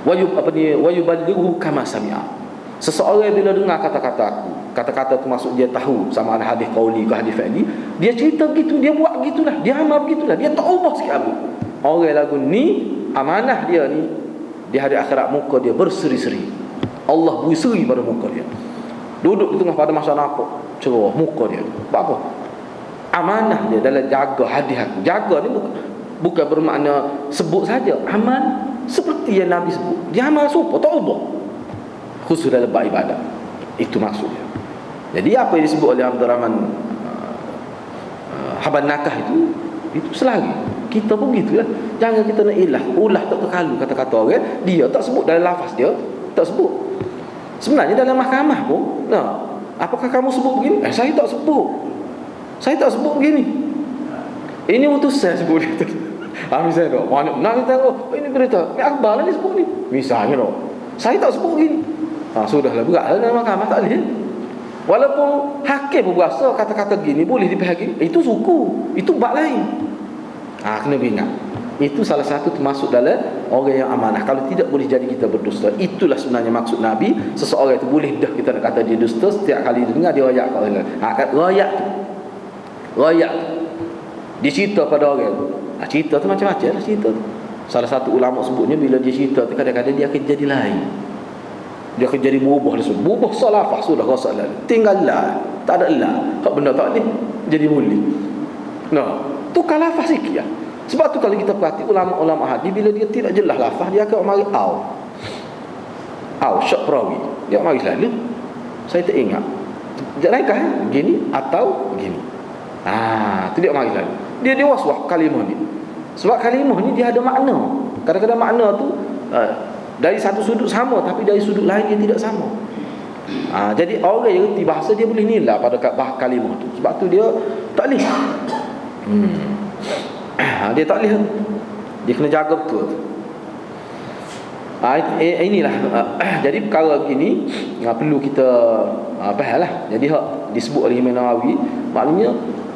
wa yuballighu kama sami'a. Seseorang bila dengar kata-kata aku, kata-kata tu maksud dia tahu sama ada hadis qauli ke hadis fi'li, dia cerita gitu, dia buat gitulah, dia amal gitulah, dia tak ubah sikit apa. Orang lagu ni amanah dia ni di hari akhirat muka dia berseri-seri. Allah beri seri pada muka dia. Duduk di tengah pada masa nampak cerah muka dia. Sebab apa? Amanah dia dalam jaga hadis aku. Jaga ni bukan bermakna sebut saja, amal seperti yang Nabi sebut. Dia amal serupa, tak ubah. Khusus dalam bab ibadat. Itu maksudnya. Jadi apa yang disebut oleh Abdul Rahman Haban Nakah itu selagi. Kita pun gitulah. Jangan kita nak ulah tak terkalu kata-kata orang. Dia tak sebut dalam lafaz dia, tak sebut. Sebenarnya dalam mahkamah pun, apakah kamu sebut begini? Saya tak sebut. Saya tak sebut begini. Ini utusan sebut dia. Misalnya tu, mana kita tahu ini berita, ni akhbar lah dia sebut ni. Misalnya tu, saya tak sebut begini. Sudahlah, beratlah dalam mahkamah, tak boleh. Walaupun hakim berkuasa kata-kata gini boleh dipahami, itu suku, itu bab lain. Kena ingat. Itu salah satu termasuk dalam orang yang amanah. Kalau tidak boleh jadi kita berdusta. Itulah sebenarnya maksud Nabi. Seseorang itu boleh dah kita nak kata dia dusta setiap kali dia dengar dia royak kat orang lain. Royak tu dia cerita pada orang tu. Cerita tu macam-macam lah cerita tu. Salah satu ulama sebutnya bila dia cerita tu kadang-kadang dia akan jadi lain. Dia akan jadi berubah dia. Berubah salafah sudah rasa lah. Tinggallah. Tak ada lah. Hak benda tak ni jadi muli. Nah, tu kalafah sikit ya. Sebab tu kalau kita perhati ulama-ulama hadis bila dia tidak jelas lafaz dia akan mari syak perawi. Dia mari selalu. Saya tak ingat. Jangan gini atau gini. Tu dia mari selalu. Dia waswah kalimah ni. Sebab kalimah ni dia ada makna. Kadang-kadang makna tu dari satu sudut sama tapi dari sudut lain dia tidak sama. Jadi orang yang reti bahasa dia boleh nilai pada kalimah tu. Sebab tu dia tak boleh. Dia tak boleh. Dia kena jaga betul. Inilah jadi perkara begini perlu kita fahamlah. Jadi hak disebut oleh Imam Nawawi maknanya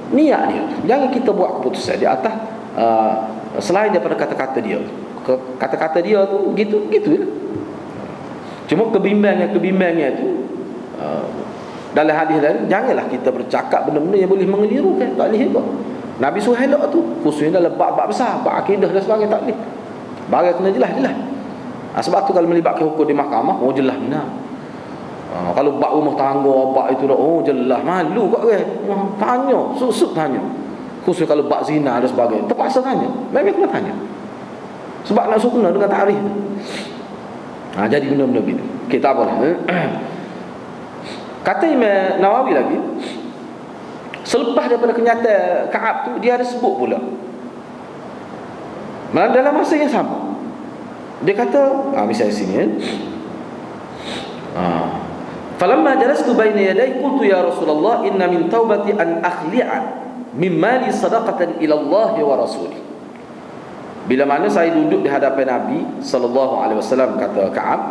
niat dia. Jangan kita buat keputusan di atas selain daripada kata-kata dia. Kata-kata dia tu gitu je. Cuma kebimbangan tu dalam hadis lain janganlah kita bercakap benda-benda yang boleh mengelirukan. Tak boleh apa. Nabi suruh elok tu khususnya dalam bab-bab besar, bab akidah dan sebagainya tak boleh. Barang kena jelas. Sebab tu kalau melibatkan hukum di mahkamah jelas benar. Kalau bab rumah tangga bab itu jelas malu kat orang. Tanya, susuk tanya. Khusus kalau bab zina dan sebagainya terpaksa tanya. Memang kena tanya. Sebab nak suruh kena dengan tarikh. Jadi benda-benda gitu. Kita apa lah. Kata Imam Nawawi lagi, selepas daripada kenyataan Ka'ab tu dia ada sebut pula. Malah dalam masa yang sama. Dia kata, misalnya sini falamma jalastu baina yaday qultu ya Rasulullah inna min taubati an akhli'a min mali sadaqatan ila Allah wa rasulih. Bila mana saya duduk di hadapan Nabi sallallahu alaihi wasallam, kata Ka'ab,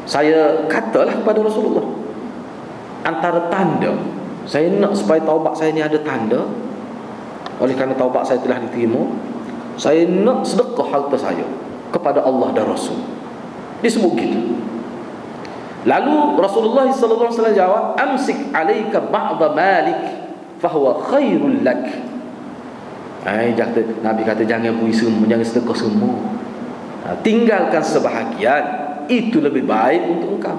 saya katalah kepada Rasulullah, antara tanda saya nak supaya taubat saya ni ada tanda, oleh kerana taubat saya telah diterima, saya nak sedekah harta saya kepada Allah dan Rasul. Disebut gitu. Lalu Rasulullah sallallahu alaihi wasallam jawab, amsik alaika ba'da malik fahuwa khairul lak. Nabi kata jangan beri semua, jangan sedekah semua. Tinggalkan sebahagian, itu lebih baik untuk engkau.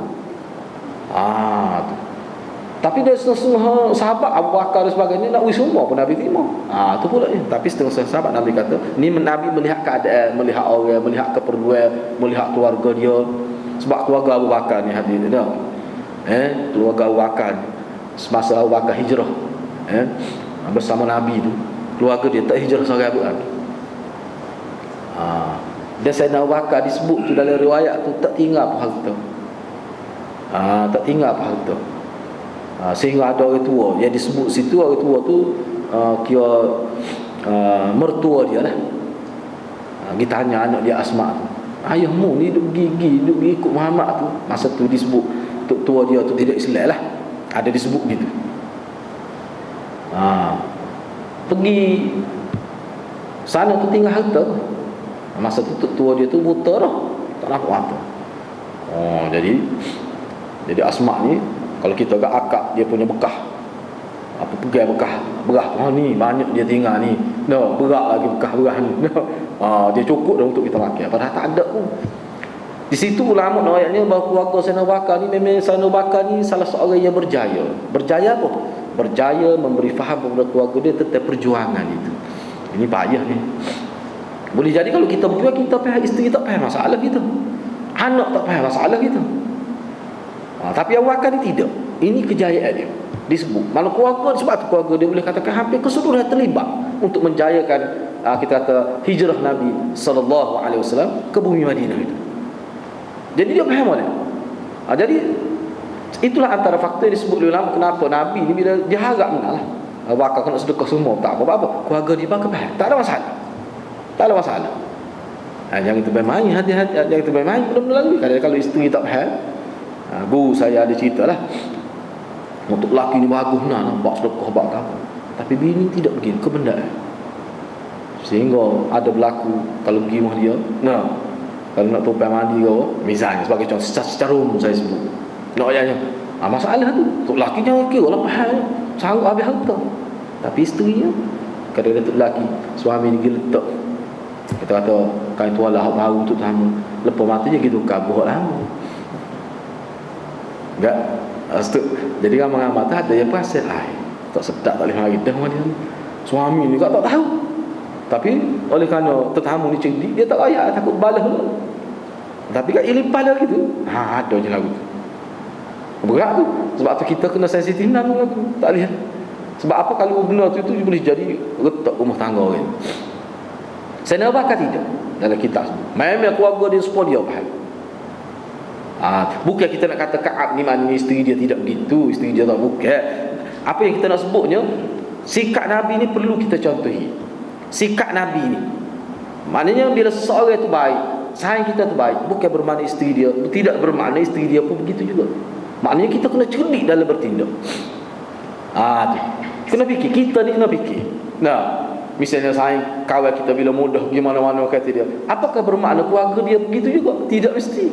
Tu. Tapi dari setengah sahabat Abu Bakar dan sebagainya nak beri semua pun Nabi terima. Tu pula ni. Tapi setengah sahabat Nabi kata, ni Nabi melihat keadaan, melihat orang, melihat keperluan, melihat keluarga dia. Sebab keluarga Abu Bakar ni hadir dah. Keluarga Abu Bakar semasa Abu Bakar hijrah bersama Nabi tu, keluarga dia tak hijrah seorang pun. Dan Sayyidina Abu Bakar disebut tu dalam riwayat tu tak tinggal apa harta. Tak tinggal apa harta. Sehingga ada orang tua yang disebut situ, orang tua tu kira mertua dia lah. Kita tanya anak dia Asma tu, ayahmu ni duk gigi ikut Muhammad tu. Masa tu disebut tok tua dia tu tidak Islam lah. Ada disebut gitu. Pergi sana tu tinggal harta. Masa tu tok tua dia tu buta dah, tak nampak mata. Jadi Asma ni kalau kita agak akak dia punya bekah, apa pegang bekah berah, ni banyak dia tinggal ni, berat lagi bekah berah ni, dia cukup dah untuk kita makan, padahal tak ada pun. Di situ ulama nak ayatnya bahawa keluarga Sayyidina Abu Bakar ni memang Sayyidina Abu Bakar ni salah seorang yang berjaya. Berjaya apa? Berjaya memberi faham kepada keluarga dia tentang perjuangan itu. Ini payah ni. Boleh jadi kalau kita berjuang, kita faham, isteri tak faham masalah kita, anak tak faham masalah kita. Tapi Abu Bakar ni tidak. Ini kejayaan dia disebut. Malah keluarga, sebab tu keluarga dia boleh katakan hampir keseluruhan terlibat untuk menjayakan kita kata hijrah Nabi sallallahu alaihi wasallam ke bumi Madinah itu. Jadi dia faham boleh. Jadi itulah antara faktor yang disebut oleh ulama kenapa Nabi ni bila dia harap mengalah Abu Bakar kena sedekah semua, tak apa-apa. Keluarga dia bakal faham, tak ada masalah. Tak ada masalah. Jangan terbaik-baik hati-hati, jangan terbaik-baik benda-benda lalu. Kalau isteri tak faham, guru saya ada cerita lah, untuk lelaki ni bagus nampak sedekah bak apa, tapi bini tidak begini, kebendaan. Sehingga ada berlaku kalau pergi rumah dia, kalau nak tupai mandi ke, misalnya sebagai contoh secara umum saya sebut, nak ayahnya masalah tu, untuk lelaki jangan kira lah faham, sanggup habis harta. Tapi isterinya kadang-kadang untuk lelaki, suami ni letak, kita kata kain tuala baru untuk tamu, lepas mata je gitu kabuh lama. Enggak. Jadi kan mengamati ada yang pasal tak sedap tak boleh mari dah dia. Suami ni tak tahu. Tapi oleh kerana tetamu ni cerdik, dia tak layak takut balas pula. Tapi kan ilipah dah gitu. Ada je lagu tu. Berat tu. Sebab tu kita kena sensitif nak lagu. Tak boleh. Sebab apa kalau benda tu boleh jadi retak rumah tangga orang. Saya nak bakal tidak dalam kitab. Memang keluarga dia semua dia faham. Bukan kita nak kata Ka'ab ni mana isteri dia tidak begitu, isteri dia tak, bukan. Apa yang kita nak sebutnya, sikap Nabi ni perlu kita contohi. Sikap Nabi ni, maknanya bila seseorang itu baik, sayang kita tu baik, bukan bermakna isteri dia, tidak bermakna isteri dia pun begitu juga. Maknanya kita kena cerdik dalam bertindak. Kena fikir, kita ni kena fikir. Nah, misalnya sayang kawan kita bila mudah pergi mana-mana kata dia, apakah bermakna keluarga dia begitu juga? Tidak mesti.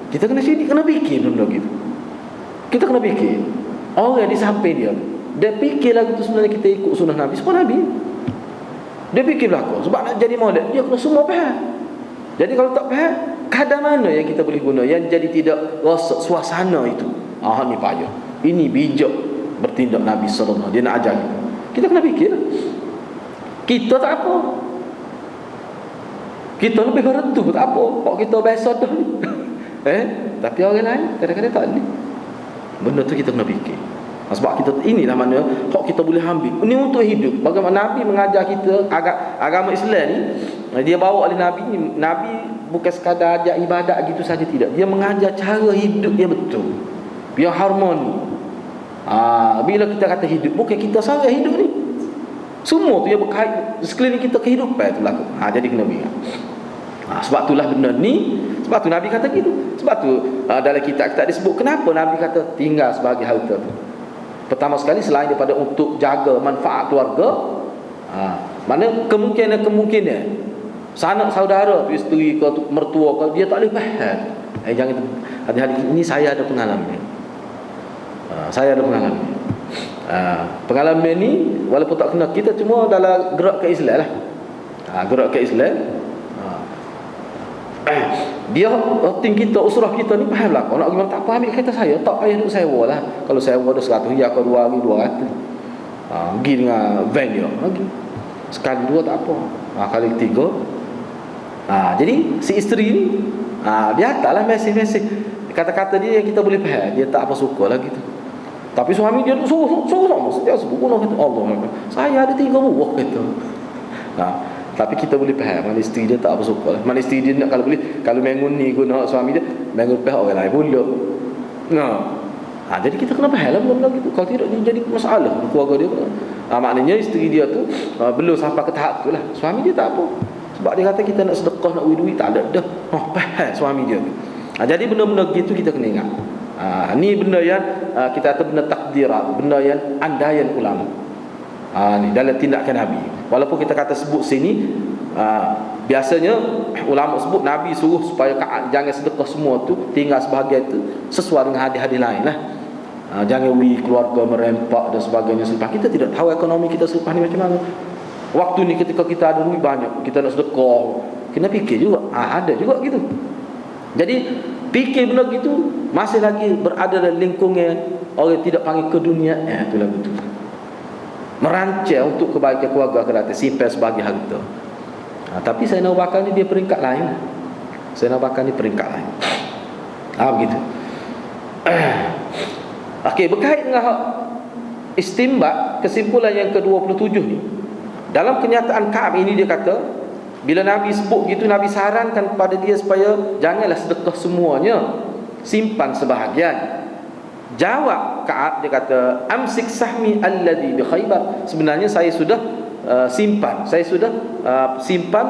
Kita kena cerdik, kena fikir benda gitu. Kita kena fikir. Orang di samping dia fikir lagu tu sebenarnya kita ikut sunnah Nabi, semua Nabi. Dia fikir belakang. Sebab nak jadi maulid, dia kena semua faham. Jadi kalau tak faham, kadar mana yang kita boleh guna yang jadi tidak rasa suasana itu. Ni payah. Ini bijak bertindak Nabi sallallahu alaihi wasallam. Dia nak ajar kita kena fikir. Kita tak apa. Kita lebih rentu tak apa. Kok kita biasa dah ni. Tapi orang lain kadang-kadang tak boleh. Benda tu kita kena fikir. Sebab kita inilah mana hak kita boleh ambil. Ini untuk hidup. Bagaimana Nabi mengajar kita agama Islam ni, dia bawa oleh Nabi ni. Nabi bukan sekadar ajar ibadat gitu saja, tidak. Dia mengajar cara hidup dia betul. Biar harmoni. Bila kita kata hidup, bukan kita sahaja hidup ni. Semua tu yang berkait sekeliling kita kehidupan tu berlaku. Jadi kena ingat. Sebab itulah benda ni. Sebab tu Nabi kata gitu. Sebab tu dalam kitab-kitab disebut kenapa Nabi kata tinggal sebagai harta tu. Pertama sekali selain daripada untuk jaga manfaat keluarga, mana kemungkinan sanak saudara tu, isteri ke mertua ke, dia tak boleh faham. Jangan hati-hati, ini saya ada pengalaman. Saya ada pengalaman. Pengalaman ni walaupun tak kena, kita cuma dalam gerak ke Islam lah. Gerak ke Islam. Dia tim kita, usrah kita ni faham lah. Kalau nak gimana tak apa, ambil kereta saya, tak payah duduk sewa lah. Kalau sewa ada 100 riyal ke 2 hari 200. Pergi dengan van dia lagi. Sekali dua tak apa. Kali ketiga. Jadi si isteri ni dia hantarlah mesej-mesej. Kata-kata dia yang kita boleh faham. Dia tak apa suka lah gitu. Tapi suami dia suruh sama setiap sebut kata Allah. Saya ada 3 buah kata. Tapi kita boleh faham mana isteri dia tak apa suka lah. Mana isteri dia nak, kalau boleh, kalau mengun ni guna suami dia, mengun pihak orang lain pula. Jadi kita kena faham lah benda-benda gitu. Kalau tidak dia jadi masalah keluarga dia. Maknanya isteri dia tu belum sampai ke tahap tu lah. Suami dia tak apa. Sebab dia kata kita nak sedekah, nak duit tak ada dah. Faham suami dia tu. Jadi benda-benda gitu kita kena ingat. Ni benda yang kita kata benda takdirat, benda yang andaian ulama. Ni dalam tindakan Nabi. Walaupun kita kata sebut sini, biasanya ulama sebut Nabi suruh supaya jangan sedekah semua tu, tinggal sebahagian tu sesuai dengan hadis-hadis lain lah. Jangan keluarga merempak dan sebagainya selepas. Kita tidak tahu ekonomi kita selepas ni macam mana. Waktu ni ketika kita ada duit banyak, kita nak sedekah, kena fikir juga. Ada juga gitu. Jadi fikir benda gitu masih lagi berada dalam lingkungan orang tidak panggil keduniaan. Itulah betul. Merancang untuk kebaikan keluarga akan datang, simpan sebagai harta. Tapi Sayyidina Abu Bakar ni dia peringkat lain. Sayyidina Abu Bakar ni peringkat lain. Begitu. Okey, berkait dengan istimbat, kesimpulan yang ke-27 ni. Dalam kenyataan Ka'ab ini dia kata, bila Nabi sebut gitu, Nabi sarankan kepada dia supaya janganlah sedekah semuanya, simpan sebahagian. Jawab Ka'ab, dia kata, amsik sahmi alladhi bi Khaybar. Sebenarnya saya sudah simpan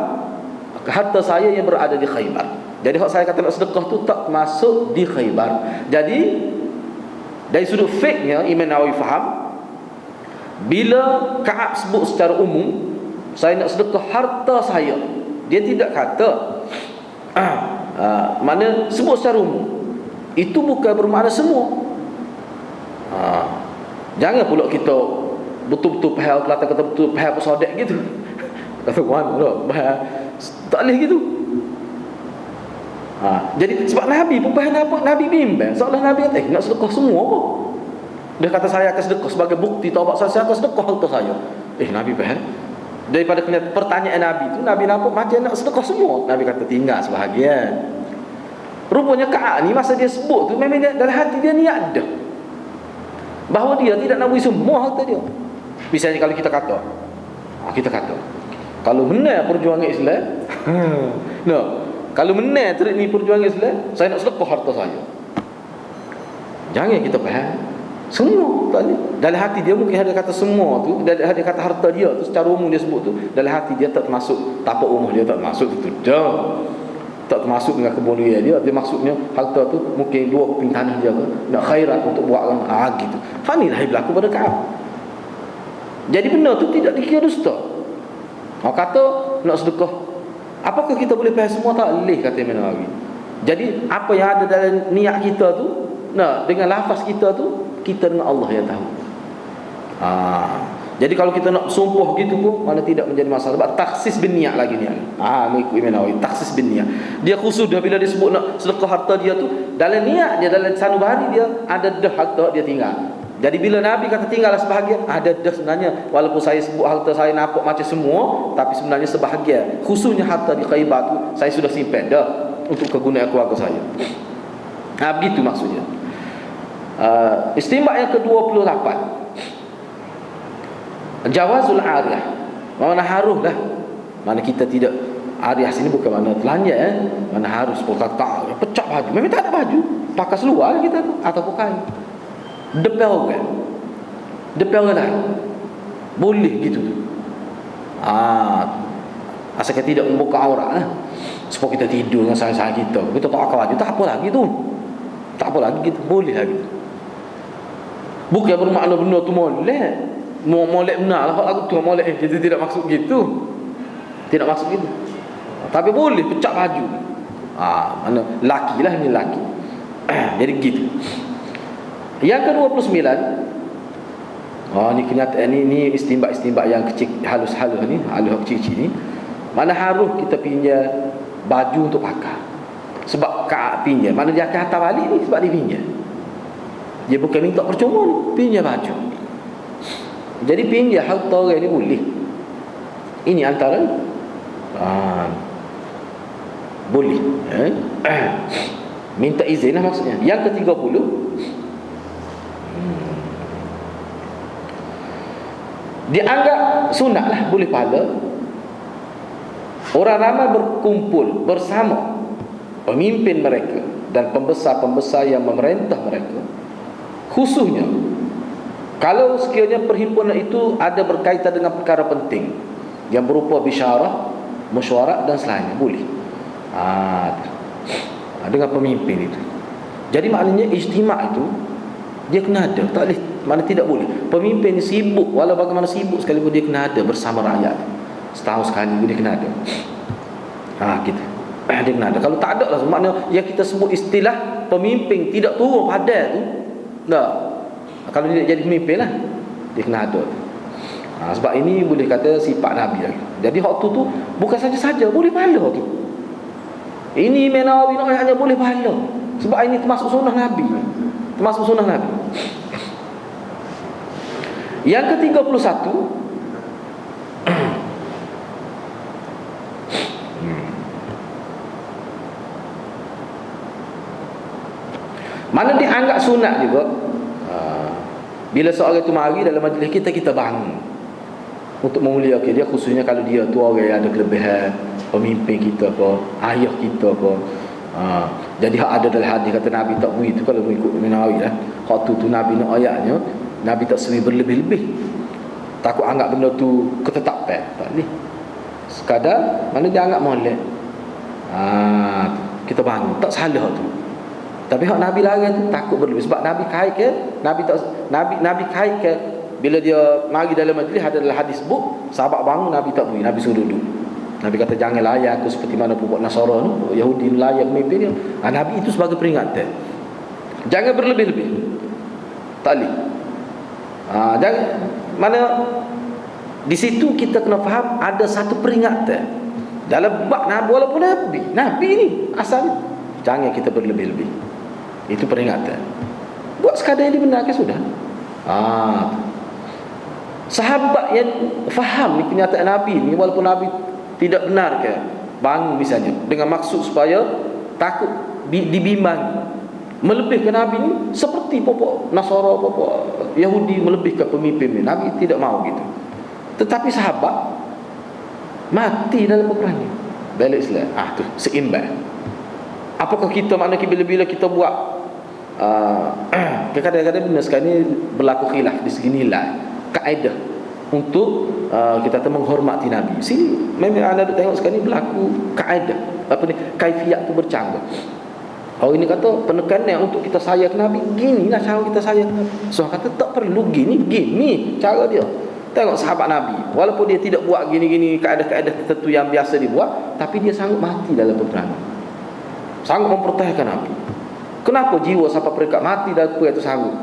harta saya yang berada di Khaybar. Jadi hak saya kata nak sedekah tu tak masuk di Khaybar. Jadi dari sudut fiqhnya Imam Nawawi faham, bila Ka'ab sebut secara umum saya nak sedekah harta saya, dia tidak kata mana sebut secara umum, itu bukan bermakna semua. Jangan pula kita betul-betul faham, kelata kata betul faham pesodek gitu. Kata mana pula tak boleh gitu. Jadi sebab Nabi pun faham apa Nabi bimbang. Seolah Nabi kata nak sedekah semua apa. Dia kata saya akan sedekah sebagai bukti taubat saya akan sedekah harta saya. Nabi faham. Daripada pertanyaan Nabi tu, Nabi nampak macam nak sedekah semua. Nabi kata tinggal sebahagian. Rupanya Ka'ab ni masa dia sebut tu memang dia, dalam hati dia niat dah bahawa dia tidak nak beri semua harta dia. Misalnya kalau kita kata kalau benar perjuangan Islam kalau benar terik ni perjuangan Islam, saya nak sedekah harta saya. Jangan kita faham semua tadi. Dalam hati dia mungkin ada kata semua tu, ada kata harta dia tu secara umum dia sebut tu, dalam hati dia tak termasuk tapak rumah dia, tak termasuk tu dah. Tak termasuk dengan kebun dia. Dia maksudnya harta tu mungkin 2 keping tanah dia ke, nak khairat untuk buat gitu. Inilah yang berlaku pada Ka'ab. Jadi benda tu tidak dikira dusta. Kata nak sedekah, apakah kita boleh faham semua? Tak boleh, kata Imam Nawawi. Jadi apa yang ada dalam niat kita tu, dengan lafaz kita tu, kita dengan Allah yang tahu. Jadi kalau kita nak sumpah gitu pun mana tidak menjadi masalah. Sebab taksis bin niat lagi ni. Mengikut Imam Nawawi, taksis bin niat. Dia khusus dah bila dia sebut nak sedekah harta dia tu, dalam niat dia, dalam sanubari dia ada dah harta dia tinggal. Jadi bila Nabi kata tinggallah sebahagian, ada dah sebenarnya. Walaupun saya sebut harta saya nampak macam semua, tapi sebenarnya sebahagian. Khususnya harta di Khaybar tu saya sudah simpan dah untuk kegunaan keluarga saya. Begitu maksudnya. Istinbat yang ke-28, jawazul ariyah. Mana haruslah. Mana kita tidak ariyah sini bukan mana telanjang, mana harus tak pecah baju. Memang tak ada baju, pakai seluar kita tu ataupun kain. Depan orang lain boleh gitu tu. Asalkan tidak membuka aurat lah. Supaya kita tidur dengan sayang-sayang kita, kita tak pakai baju, tak apa lagi tu. Tak apa lagi gitu, boleh lagi. Bukan bermakna benda tu molek. Molek benar lah lagu tu molek. Kita tidak maksud gitu. Tidak maksud gitu. Tapi boleh pecah baju. Mana laki lah, ini laki. Jadi gitu. Yang ke-29, ni kenyataan ni istinbat-istinbat yang kecil, halus-halus ni, halus kecil-kecil ni. Mana harus kita pinjam baju untuk pakai. Sebab Ka'ab pinjam, mana dia akan hantar balik ni sebab dia pinjam. Dia bukan minta percuma ni, pinjam baju. Jadi pinjam harta orang ni boleh. Ini antara boleh. Minta izin lah maksudnya. Yang ke-30, dianggap sunat lah, boleh pahala orang ramai berkumpul bersama pemimpin mereka dan pembesar-pembesar yang memerintah mereka, khususnya kalau sekiranya perhimpunan itu ada berkaitan dengan perkara penting yang berupa bisyarah, mesyuarat dan selainnya, boleh dengan pemimpin itu. Jadi maknanya ijtima' itu dia kena ada, tak boleh, mana tidak boleh. Pemimpin ni sibuk, walau bagaimana sibuk sekalipun dia kena ada bersama rakyat. Setahun sekali dia kena ada. Gitu. Dia kena ada. Kalau tak ada lah, maknanya yang kita sebut istilah pemimpin tidak turun pada tu. Kalau dia jadi pemimpin lah, dia kena ada. Sebab ini boleh kata sifat Nabi lagi. Jadi waktu tu bukan saja-saja boleh pahala tu. Ini Imam Nawawi nak ayatnya boleh pahala. Sebab ini termasuk sunnah Nabi. Termasuk sunnah Nabi. Yang ke-31, mana dianggap sunat juga, bila seorang itu mari dalam majlis kita, kita bangun untuk memuliakan dia, khususnya kalau dia tu orang yang ada kelebihan, pemimpin kita ke, ayah kita ke. Jadi hak ada dalam hadis kata Nabi tak beri tu, kalau mengikut Imam Nawawi lah, waktu tu Nabi nak ayatnya, Nabi tak sering berlebih-lebih, takut anggap benda tu ketetapan. Tak boleh, sekadar mana dia anggap molek, kita bangun, tak salah tu. Tapi hak Nabi larang tu takut berlebih, sebab Nabi kait ke, Nabi kait ke, bila dia mari dalam majlis, ada dalam hadis sebut sahabat bangun, Nabi tak beri, Nabi suruh duduk. Nabi kata jangan layak aku seperti mana pupuk Nasara tu, Yahudi layak pemimpin dia. Nabi itu sebagai peringatan, jangan berlebih-lebih, tak boleh. Jangan, mana di situ kita kena faham ada satu peringatan dalam bab Nabi, walaupun Nabi ni asalnya Jangan kita berlebih-lebih. Itu peringatan. Buat sekadar yang dibenarkan sudah. Sahabat yang faham ni kenyataan Nabi ni, walaupun Nabi tidak benar ke, bangun misalnya dengan maksud supaya takut dibimbang, melebihkan Nabi ni seperti pokok Nasara, pokok Yahudi melebihkan pemimpin ni. Nabi tidak mau gitu. Tetapi sahabat mati dalam peperangan bela Islam. Tu seimbang. Apakah kita maknanya bila-bila kita buat kadang-kadang benar sekali ni berlaku khilaf di segi nilai kaedah untuk kita menghormati Nabi. Sini memang anda tengok sekarang ni berlaku kaedah kaifiat tu bercanggah. Ini kata penekanan untuk kita sayang Nabi, ginilah cara kita sayang Nabi. So kata tak perlu gini cara dia. Tengok sahabat Nabi, walaupun dia tidak buat gini-gini kaedah-kaedah tertentu yang biasa dibuat, tapi dia sanggup mati dalam peperangan, sanggup mempertahankan Nabi. Kenapa jiwa sampai peringkat mati dalam perang itu sanggup?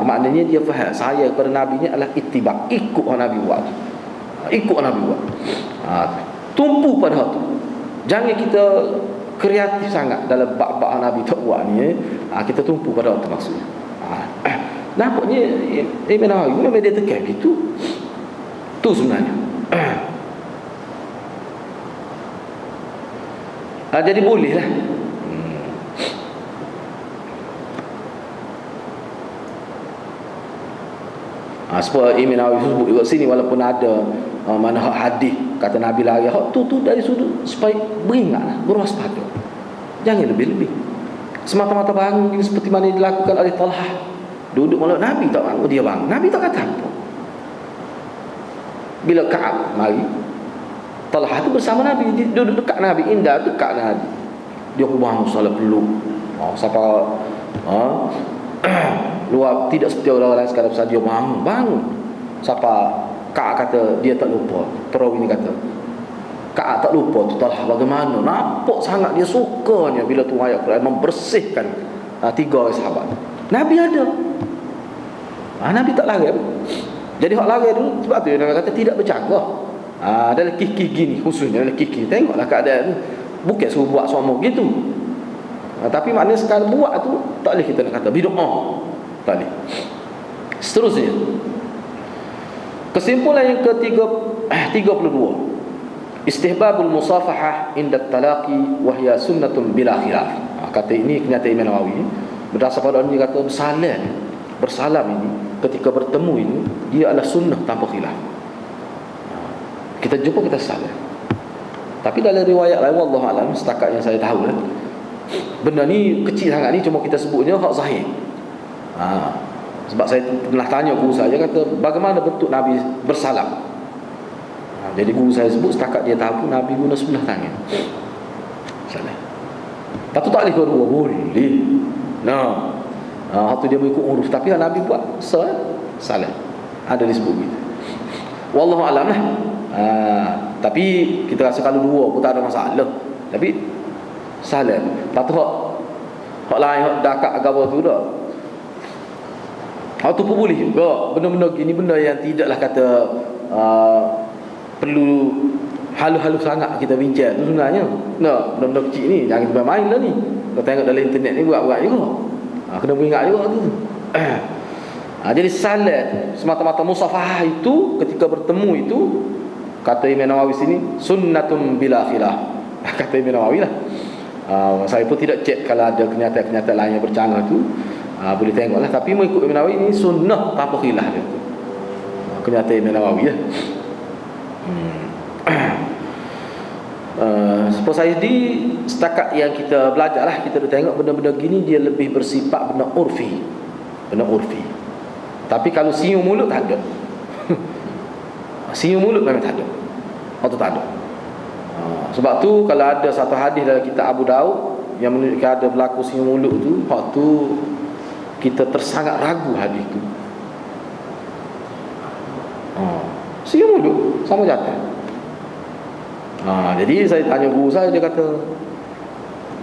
Maknanya dia faham saya kepada Nabi ni adalah ittiba', ikut yang Nabi buat. Ikut yang Nabi buat. Tumpu pada hal tu. Jangan kita kreatif sangat dalam bab-bab Nabi tak buat ni. Kita tumpu pada hal tu maksudnya. Nampaknya Imam Nawawi memang dia tekan gitu. Tu sebenarnya. Jadi boleh lah. Sebab Imam Nawawi sebut juga sini, walaupun ada mana hadis kata Nabi lari, hak tu dari sudut supaya beringatlah, berwaspada. Jangan lebih-lebih. Semata-mata bangun seperti mana dilakukan oleh Talhah. Duduk malam Nabi tak bangun, dia bangun. Nabi tak kata apa. Bila Ka'ab mari, Talhah tu bersama Nabi, duduk dekat Nabi, indah dekat Nabi. Dia pun bangun salat peluk. Siapa luar tidak seperti orang lain sekadar pasal dia bangun. Siapa Ka'ab kata dia tak lupa. Perawi ni kata Ka'ab tak lupa tu Talhah bagaimana. Nampak sangat dia sukanya bila tu ayat Quran membersihkan tiga orang sahabat. Nabi ada. Nabi tak lari. Jadi hak lari dulu sebab tu dia kata tidak bercanggah. Dalam kiki gini khususnya dalam kiki. Tengoklah keadaan tu. Bukan suruh buat semua gitu. Tapi maknanya sekarang buat tu tak boleh kita nak kata bid'ah. Tak boleh. Seterusnya, kesimpulan yang ke-32, istihbabul musafahah inda talaqi wa hiya sunnatun bila khilaf. Kata ini kenyataan Imam Nawawi berdasar pada ini, kata bersalam ini ketika bertemu ini dia adalah sunnah tanpa khilaf. Kita jumpa kita salam. Tapi dalam riwayat lain wallahu alam, setakat yang saya tahu lah, benda ni kecil sangat ni, cuma kita sebutnya hak zahir. Sebab saya pernah tanya guru saya, kata bagaimana bentuk Nabi bersalam. Jadi guru saya sebut setakat dia tahu Nabi guna sebelah tangan. Salam. Tapi tak boleh kedua, boleh. Waktu dia mengikut uruf, tapi Nabi buat salam. Ada disebut gitu. Wallahu alam lah. Tapi kita rasa kalau dua pun tak ada masalah. Tapi salam. Patut hak lain hak dekat agama tu dah. Hak tu pun boleh juga. Benda-benda gini, benda yang tidaklah kata perlu halus-halus sangat kita bincang tu sebenarnya. Benda-benda kecil ni jangan kita main lah ni. Kau tengok dalam internet ni buat-buat juga. Kena beringat juga tu. Jadi salat semata-mata musafahah itu ketika bertemu itu, kata Imam Nawawi sini sunnatun bila khilaf. Kata Imam Nawawi lah. Saya pun tidak cek kalau ada kenyataan-kenyataan lain yang bercanggah tu. Boleh tengoklah. Tapi mengikut Imam Nawawi ini sunnah tanpa khilaf dia. Kenyataan Imam Nawawi lah. Sebab saya di setakat yang kita belajar lah, kita dah tengok benda-benda gini dia lebih bersifat benda urfi. Benda urfi. Tapi kalau siung mulut tak ada. Siung mulut memang tak ada. Atau tak ada. Sebab tu kalau ada satu hadis dalam kitab Abu Daud yang menunjukkan ada berlaku siung mulut tu, hak tu kita tersangat ragu hadis tu. Siung mulut sama jatuh. Jadi saya tanya guru saya, dia kata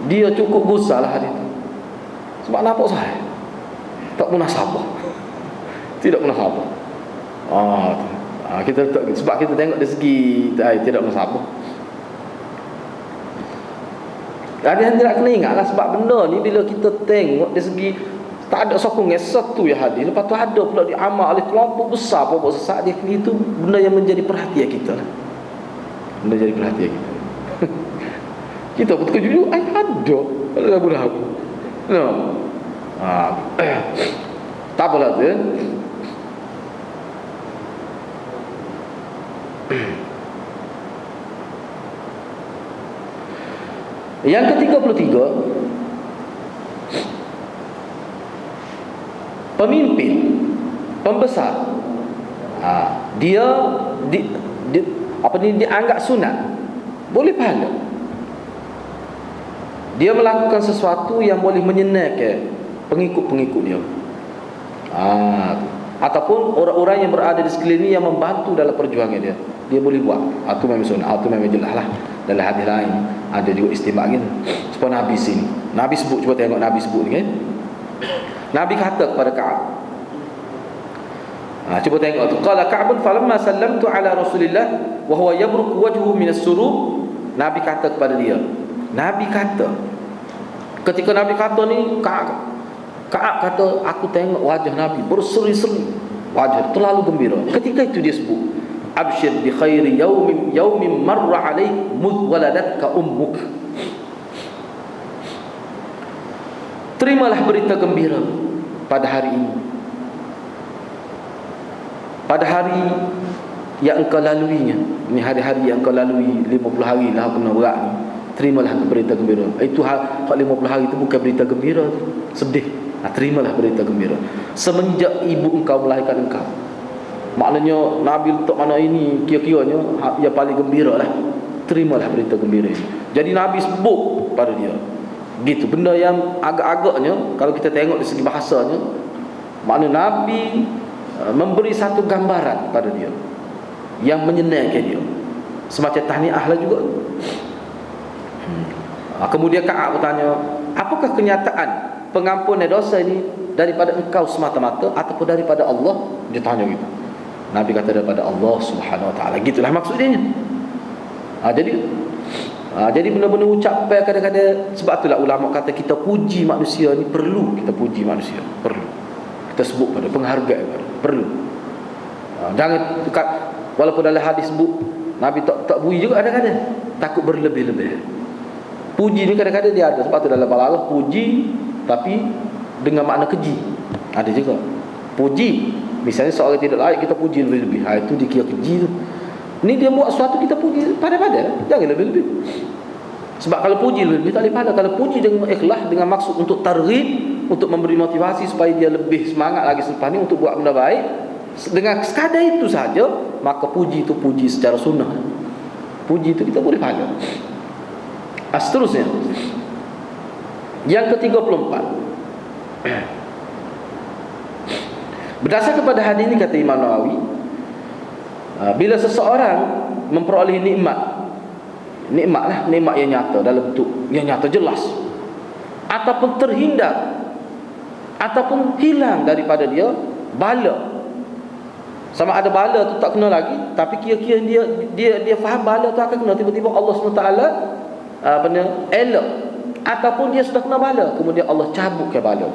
dia cukup gusar lah hadis tu. Sebab nampak saya tak munasabah. Tidak munasabah. Kita sebab kita tengok dari segi tidak munasabah. Ada yang tidak kena ingat lah, sebab benda ni bila kita tengok dari segi tak ada sokongan satu ya hadis, lepas tu ada pula diamal oleh kelompok besar pokok sesat dia, itu benda yang menjadi perhatian kita lah. Benda jadi perhatian kita. Kita pun terkejut, ada kalau dah budak aku. No. Tak apalah tu ya. Yang ke-33, pemimpin, pembesar, dia dianggap sunat, boleh pahala. Dia melakukan sesuatu yang boleh menyenangkan pengikut-pengikut dia. Ataupun orang-orang yang berada di sekeliling yang membantu dalam perjuangan dia, dia boleh buat. Itu memang sunat, itu memang jelas lah. Dalam hadis lain ada juga istimewa gitu. Sebab Nabi sini, Nabi sebut, cuba tengok Nabi sebut ni kan. Nabi kata kepada Ka'ab, cuba tengok tu. Qala Ka'ab falamma sallamtu ala Rasulillah wa huwa yabruq wajhuhu min as-surur. Nabi kata kepada dia. Nabi kata, ketika Nabi kata ni, Ka'ab kata, aku tengok wajah Nabi berseri-seri, wajah terlalu gembira. Ketika itu dia sebut, absyir bi khairi yaumin marra alaik mudh waladatka ummuk. Terimalah berita gembira pada hari ini, pada hari yang engkau laluinya. Ini hari-hari yang engkau lalui, 50 hari lah kena berat ni. Terimalah berita gembira. Itu 50 hari itu bukan berita gembira, sedih. Terimalah berita gembira semenjak ibu engkau melahirkan engkau. Maknanya Nabi letak mana ini, kira-kiranya yang paling gembira lah. Terimalah berita gembira ini. Jadi Nabi sebut pada dia gitu, benda yang agak-agaknya kalau kita tengok dari segi bahasanya, makna Nabi memberi satu gambaran pada dia yang menyenangkan dia, semacam tahniah lah juga. Kemudian Ka'ab bertanya, apakah kenyataan pengampunan dosa ini daripada engkau semata-mata ataupun daripada Allah? Dia tanya gitu. Nabi kata daripada Allah Subhanahu Wa Taala. Gitulah maksudnya. Jadi benar-benar ucapan kadang-kadang, sebab itulah ulama kata kita puji manusia ni perlu, kita puji manusia perlu. Kita sebut pada penghargaan perlu. Jangan dekat, walaupun dalam hadis sebut Nabi tak puji juga kadang-kadang, takut berlebih-lebih. Puji ni kadang-kadang dia ada, sebab tu dalam balaghah puji tapi dengan makna keji. Ada juga. Puji, misalnya seorang tidak layak kita puji lebih-lebih, itu dikira keji tu. Ni dia buat sesuatu kita puji pada-pada, jangan lebih-lebih. Sebab kalau puji lebih tak boleh pahala. Kalau puji dengan ikhlas, dengan maksud untuk targhib, untuk memberi motivasi supaya dia lebih semangat lagi selepas ni untuk buat benda baik, dengan sekadar itu saja, maka puji itu puji secara sunnah. Puji itu kita boleh pahala. Seterusnya, yang ke-34, berdasar kepada hadis ini kata Imam Nawawi, bila seseorang memperoleh nikmat lah, nikmat yang nyata dalam bentuk yang nyata jelas, ataupun terhindar ataupun hilang daripada dia bala, sama ada bala tu tak kena lagi, tapi kira-kira dia faham bala tu akan kena, tiba-tiba Allah SWT elok, ataupun dia sudah kena bala, kemudian Allah cabutkan bala,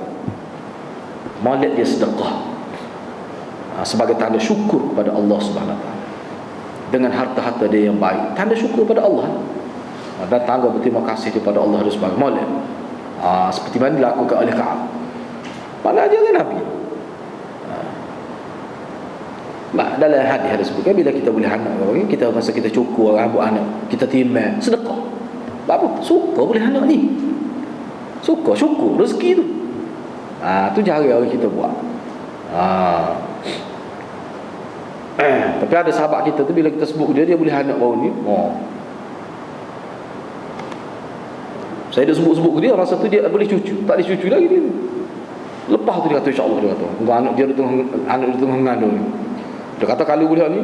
molek dia sedekah sebagai tanda syukur kepada Allah Subhanahu Wa Taala dengan harta-harta dia yang baik, tanda syukur pada Allah dan tanda berterima kasih kepada Allah dan sebagainya, molek. Seperti mana dilakukan oleh Ka'ab, mana ajaran Nabi. Dalam hadis ada sebutkan, bila kita boleh anak, kita masa kita cukur orang buat anak, kita timbang sedekah. Apa? Suka boleh anak ni, suka syukur rezeki tu. Tu cara orang kita buat. Tapi ada sahabat kita tu, bila kita sebut dia boleh anak baru ni, saya dah sebut-sebut ke dia, masa tu dia boleh cucu, tak boleh cucu lagi dia. Lepas tu dia kata insya-Allah, dia kata anak dia tengah mengandung ni. Dia kata kalau boleh ni,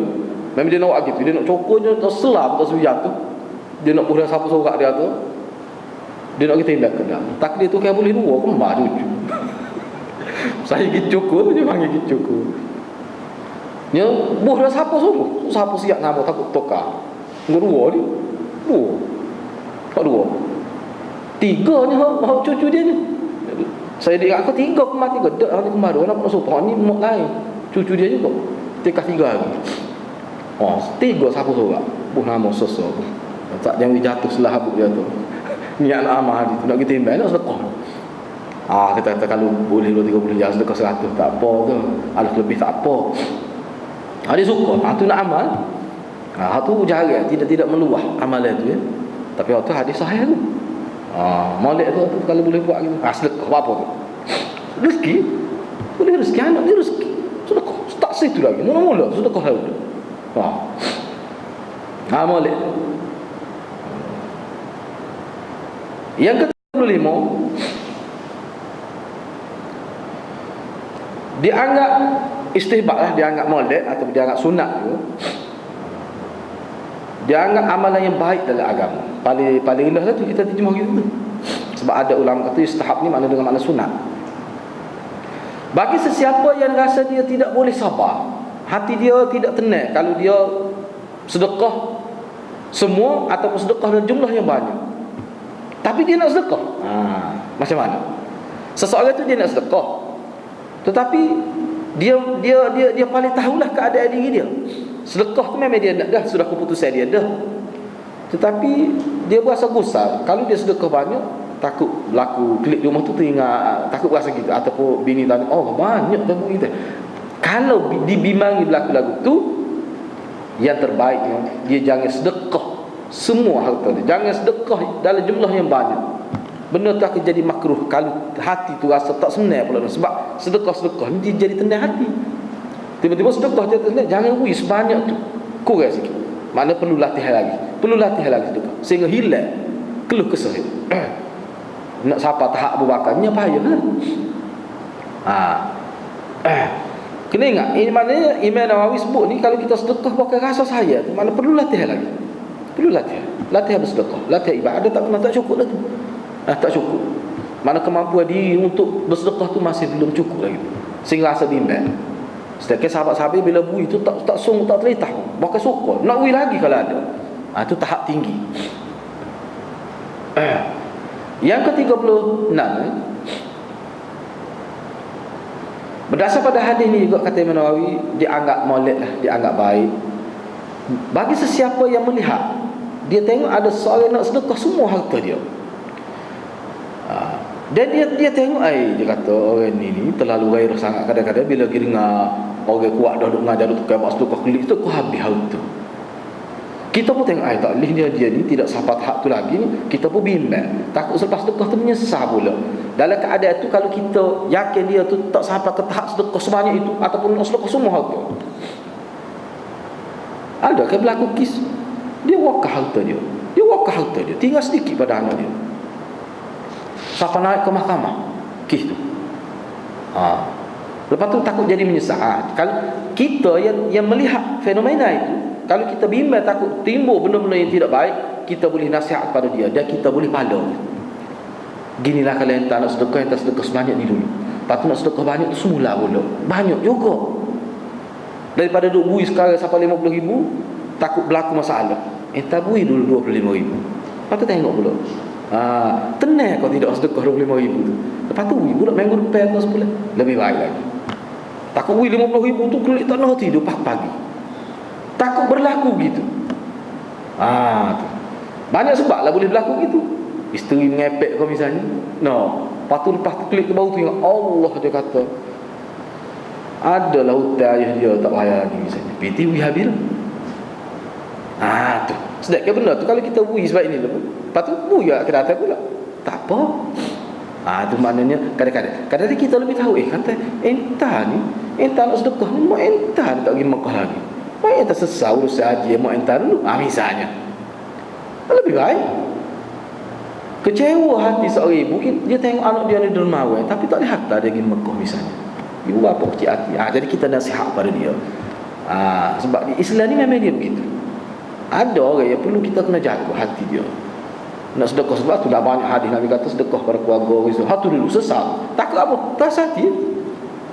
memang dia nak buat gitu, dia nak cokor, dia nak selap atas jatuh, dia nak pula siapa sorak dia tu, dia nak kita tindak kena. Tak dia tu kayak boleh dua kembar cucu. Saya pergi cukur, dia panggil pergi cukur. Dia buh dah siapa semua, siapa siap nama takut tukar. Dua ni, dua. Tak dua. Tiganya hak cucu dia ni. Saya dia aku 3 kemar 3 dak hari kemarin nak masuk ni mak lain. Cucu dia juga. Tingkat 3 hari. Oh, 3 siapa seorang. Buh nama sosok. Tak jangan jatuh selah habuk dia tu. Ni anak amah dia tu nak kita timbang nak sedekah. Kita kata kalau boleh 30 jam sedekah 100 tak apa ke. Ada lebih tak apa. Dia suka. Tu nak amal. Tu jarang tidak meluah amalan tu ya. Tapi waktu hadis sahih tu. Molek tu kalau boleh buat gitu. Sedekah apa tu? Rezeki. Boleh rezeki anak ni rezeki. Sedekah. Tak situ lagi. Mula-mula sedekah dulu. Molek. Yang ke-35 dianggap istihbab lah, dianggap molek atau dianggap sunat juga. Dianggap amalan yang baik dalam agama. Paling rendah tu kita terjemah gitu. Sebab ada ulama kata istihbab ni makna dengan makna sunat. Bagi sesiapa yang rasa dia tidak boleh sabar, hati dia tidak tenang kalau dia sedekah semua ataupun sedekah dalam jumlah yang banyak, tapi dia nak sedekah, macam mana? Seseorang tu dia nak sedekah, tetapi dia paling tahulah keadaan diri dia. Sedekah tu memang dia nak dah, sudah keputusan dia dah. Tetapi dia berasa gusar kalau dia sedekah banyak, takut berlaku klik di rumah tu teringat, takut rasa gitu, ataupun bini tanya, banyak tamu kita. Kalau dibimbangi berlaku lagu tu, yang terbaiknya dia jangan sedekah semua harta dia. Jangan sedekah dalam jumlah yang banyak. Benda tu akan jadi makruh kalau hati tu rasa tak senang pula. Sebab sedekah ni dia jadi tenang hati. Tiba-tiba sedekah jadi tenang, jangan wis sebanyak tu. Kurang sikit. Makna perlu latihan lagi. Sedekah sehingga hilang keluh kesah. Nak siapa tahap Abu Bakar ni payah lah. Kena ingat, ini maknanya Imam Nawawi sebut ni kalau kita sedekah pakai rasa saya tu, makna perlu latihan lagi. Perlu latihan bersedekah, latihan ibadah tak cukup lagi. Tak cukup. Mana kemampuan diri untuk bersedekah tu masih belum cukup lagi. Sehingga rasa bimbang. Sedangkan sahabat-sahabat bila bui tu tak sungguh, tak terletah, bahkan syukur nak bui lagi kalau ada. Itu tahap tinggi. Yang ke-36 berdasar pada hadis ni juga kata Imam Nawawi, dianggap molek lah, dianggap baik bagi sesiapa yang melihat, dia tengok ada seorang nak sedekah semua harta dia, dan dia tengok dia kata orang ni terlalu gairah sangat. Kadang-kadang bila kira orang kuat dah duk mengajar duk tukar buat sedekah kelik tu, kau habis harta. Kita pun tengok tak leh dia ni tidak sampai tahap tu lagi ni, kita pun bimbang, takut selepas sedekah tu menyesal pula. Dalam keadaan tu kalau kita yakin dia tu tak sampai ke tahap sedekah sebanyak itu ataupun nak sedekah semua harta, ada kan berlaku kes dia wakaf harta dia, tinggal sedikit pada anak dia sampai naik ke mahkamah kes tu. Lepas tu takut jadi menyesal. Kalau kita yang melihat fenomena itu, kalau kita bimbang takut timbul benda-benda yang tidak baik, kita boleh nasihat kepada dia dan kita boleh pahala. Ginilah kalau enta nak sedekah, enta sedekah sebanyak ni dulu. Lepas tu nak sedekah banyak tu semula pula. Banyak juga. Daripada duk bui sekarang sampai 50,000, takut berlaku masalah. Enta bui dulu 25,000. Lepas tu tengok pula. Tenang kau tidak sedekah 25,000 tu. Lepas tu bui pula minggu depan atau sebulan, lebih baik lagi. Takut bui 50,000 tu kelik tak nak tidur pagi. Takut berlaku gitu. Tu. Banyak sebab lah boleh berlaku gitu. Isteri mengepek kau misalnya. Lepas tu klik ke bau tu yang Allah dia kata, adalah hutang ayah dia tak bayar lagi misalnya. PT wih habis tu. Sedangkan benda tu kalau kita wih sebab ini lepas tu wih ke datang pula. Tak apa. Tu maknanya kadang-kadang kita lebih tahu kata entah nak sedekah ni mak entah tak pergi Mekah lagi. Mak entah sesat urus haji mak entah dulu. Misalnya. Lebih baik. Kecewa hati seorang ibu, dia tengok anak dia ni dermawan tapi tak lihat dia pergi Mekah misalnya. Ibu bapa kecil hati. Jadi kita nasihat pada dia. Sebab Islam ni memang dia begitu. Ada orang yang perlu kita kena jaga hati dia. Nak sedekah sebab tu dah banyak hadis Nabi kata sedekah pada keluarga itu. Hatu dulu sesat. Takut apa? Tak hati.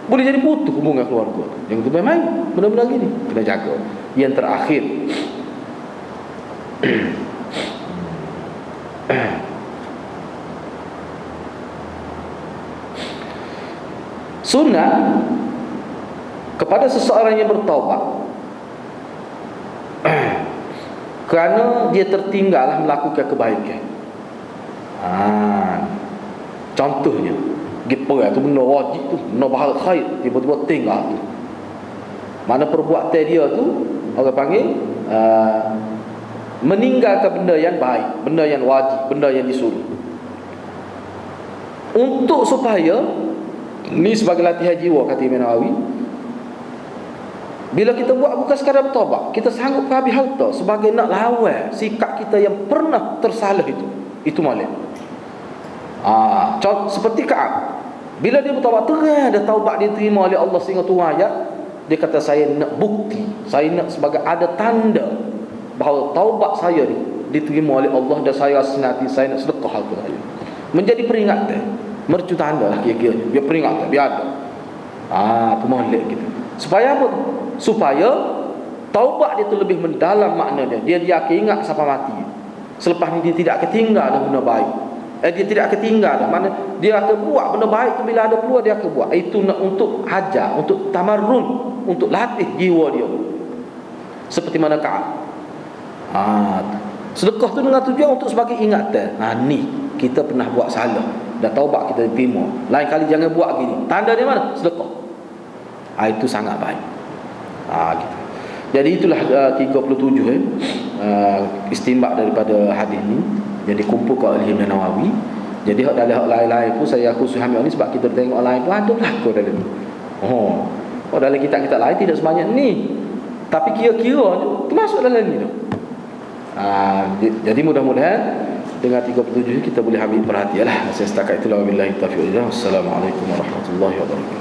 Boleh jadi putus hubungan keluarga. Yang tu memang benar-benar gini. Kena jaga. Yang terakhir. Sunnah kepada seseorang yang bertaubat kerana dia tertinggal melakukan kebaikan. Contohnya perang tu benda wajib tu, benda bahala khair, tiba-tiba tinggal tu. Mana perbuatan dia tu orang panggil meninggalkan benda yang baik, benda yang wajib, benda yang disuruh. Untuk supaya ni sebagai latihan jiwa, kata Imam Nawawi, bila kita buat bukan sekadar bertaubat, kita sanggup habis harta sebagai nak lawan sikap kita yang pernah tersalah itu. Itu malih. Contoh seperti Ka'ab. Bila dia bertaubat, terang ada taubat dia terima oleh Allah sehingga turun ayat. Dia kata, saya nak bukti, saya nak sebagai ada tanda bahawa taubat saya ni diterima oleh Allah, dan saya senanti saya nak sedekah harta saya. Menjadi peringatan, mercu tanda lah kira-kira. Biar peringatan, biar ada. Tu molek gitu. Supaya apa? Supaya taubat dia tu lebih mendalam maknanya. Dia akan ingat sampai mati. Selepas ni dia tidak akan tinggal dah benda baik. Dia tidak akan tinggal dah. Mana dia akan buat benda baik tu, bila ada peluang dia akan buat. Itu nak untuk ajar, untuk tamarrun, untuk latih jiwa dia. Seperti mana Ka'ab. Sedekah tu dengan tujuan untuk sebagai ingatan. Ni kita pernah buat salah, dah taubat kita terima. Lain kali jangan buat gini. Tanda dia mana? Sedekah. Itu sangat baik. Gitu. Jadi itulah 37 istinbat daripada hadis ni. Jadi kumpulkan oleh Imam Nawawi. Jadi dalam hak lain-lain pun saya khusus ambil ni sebab kita tengok lain pun ada berlaku dalam ni. Dalam kitab-kitab lain tidak sebanyak ni, tapi kira-kira termasuk dalam ni tu. Jadi mudah-mudahan dengan 37 kita boleh ambil perhatian lah. Saya setakat itulah, wabillahi taufiq. Wassalamualaikum warahmatullahi wabarakatuh.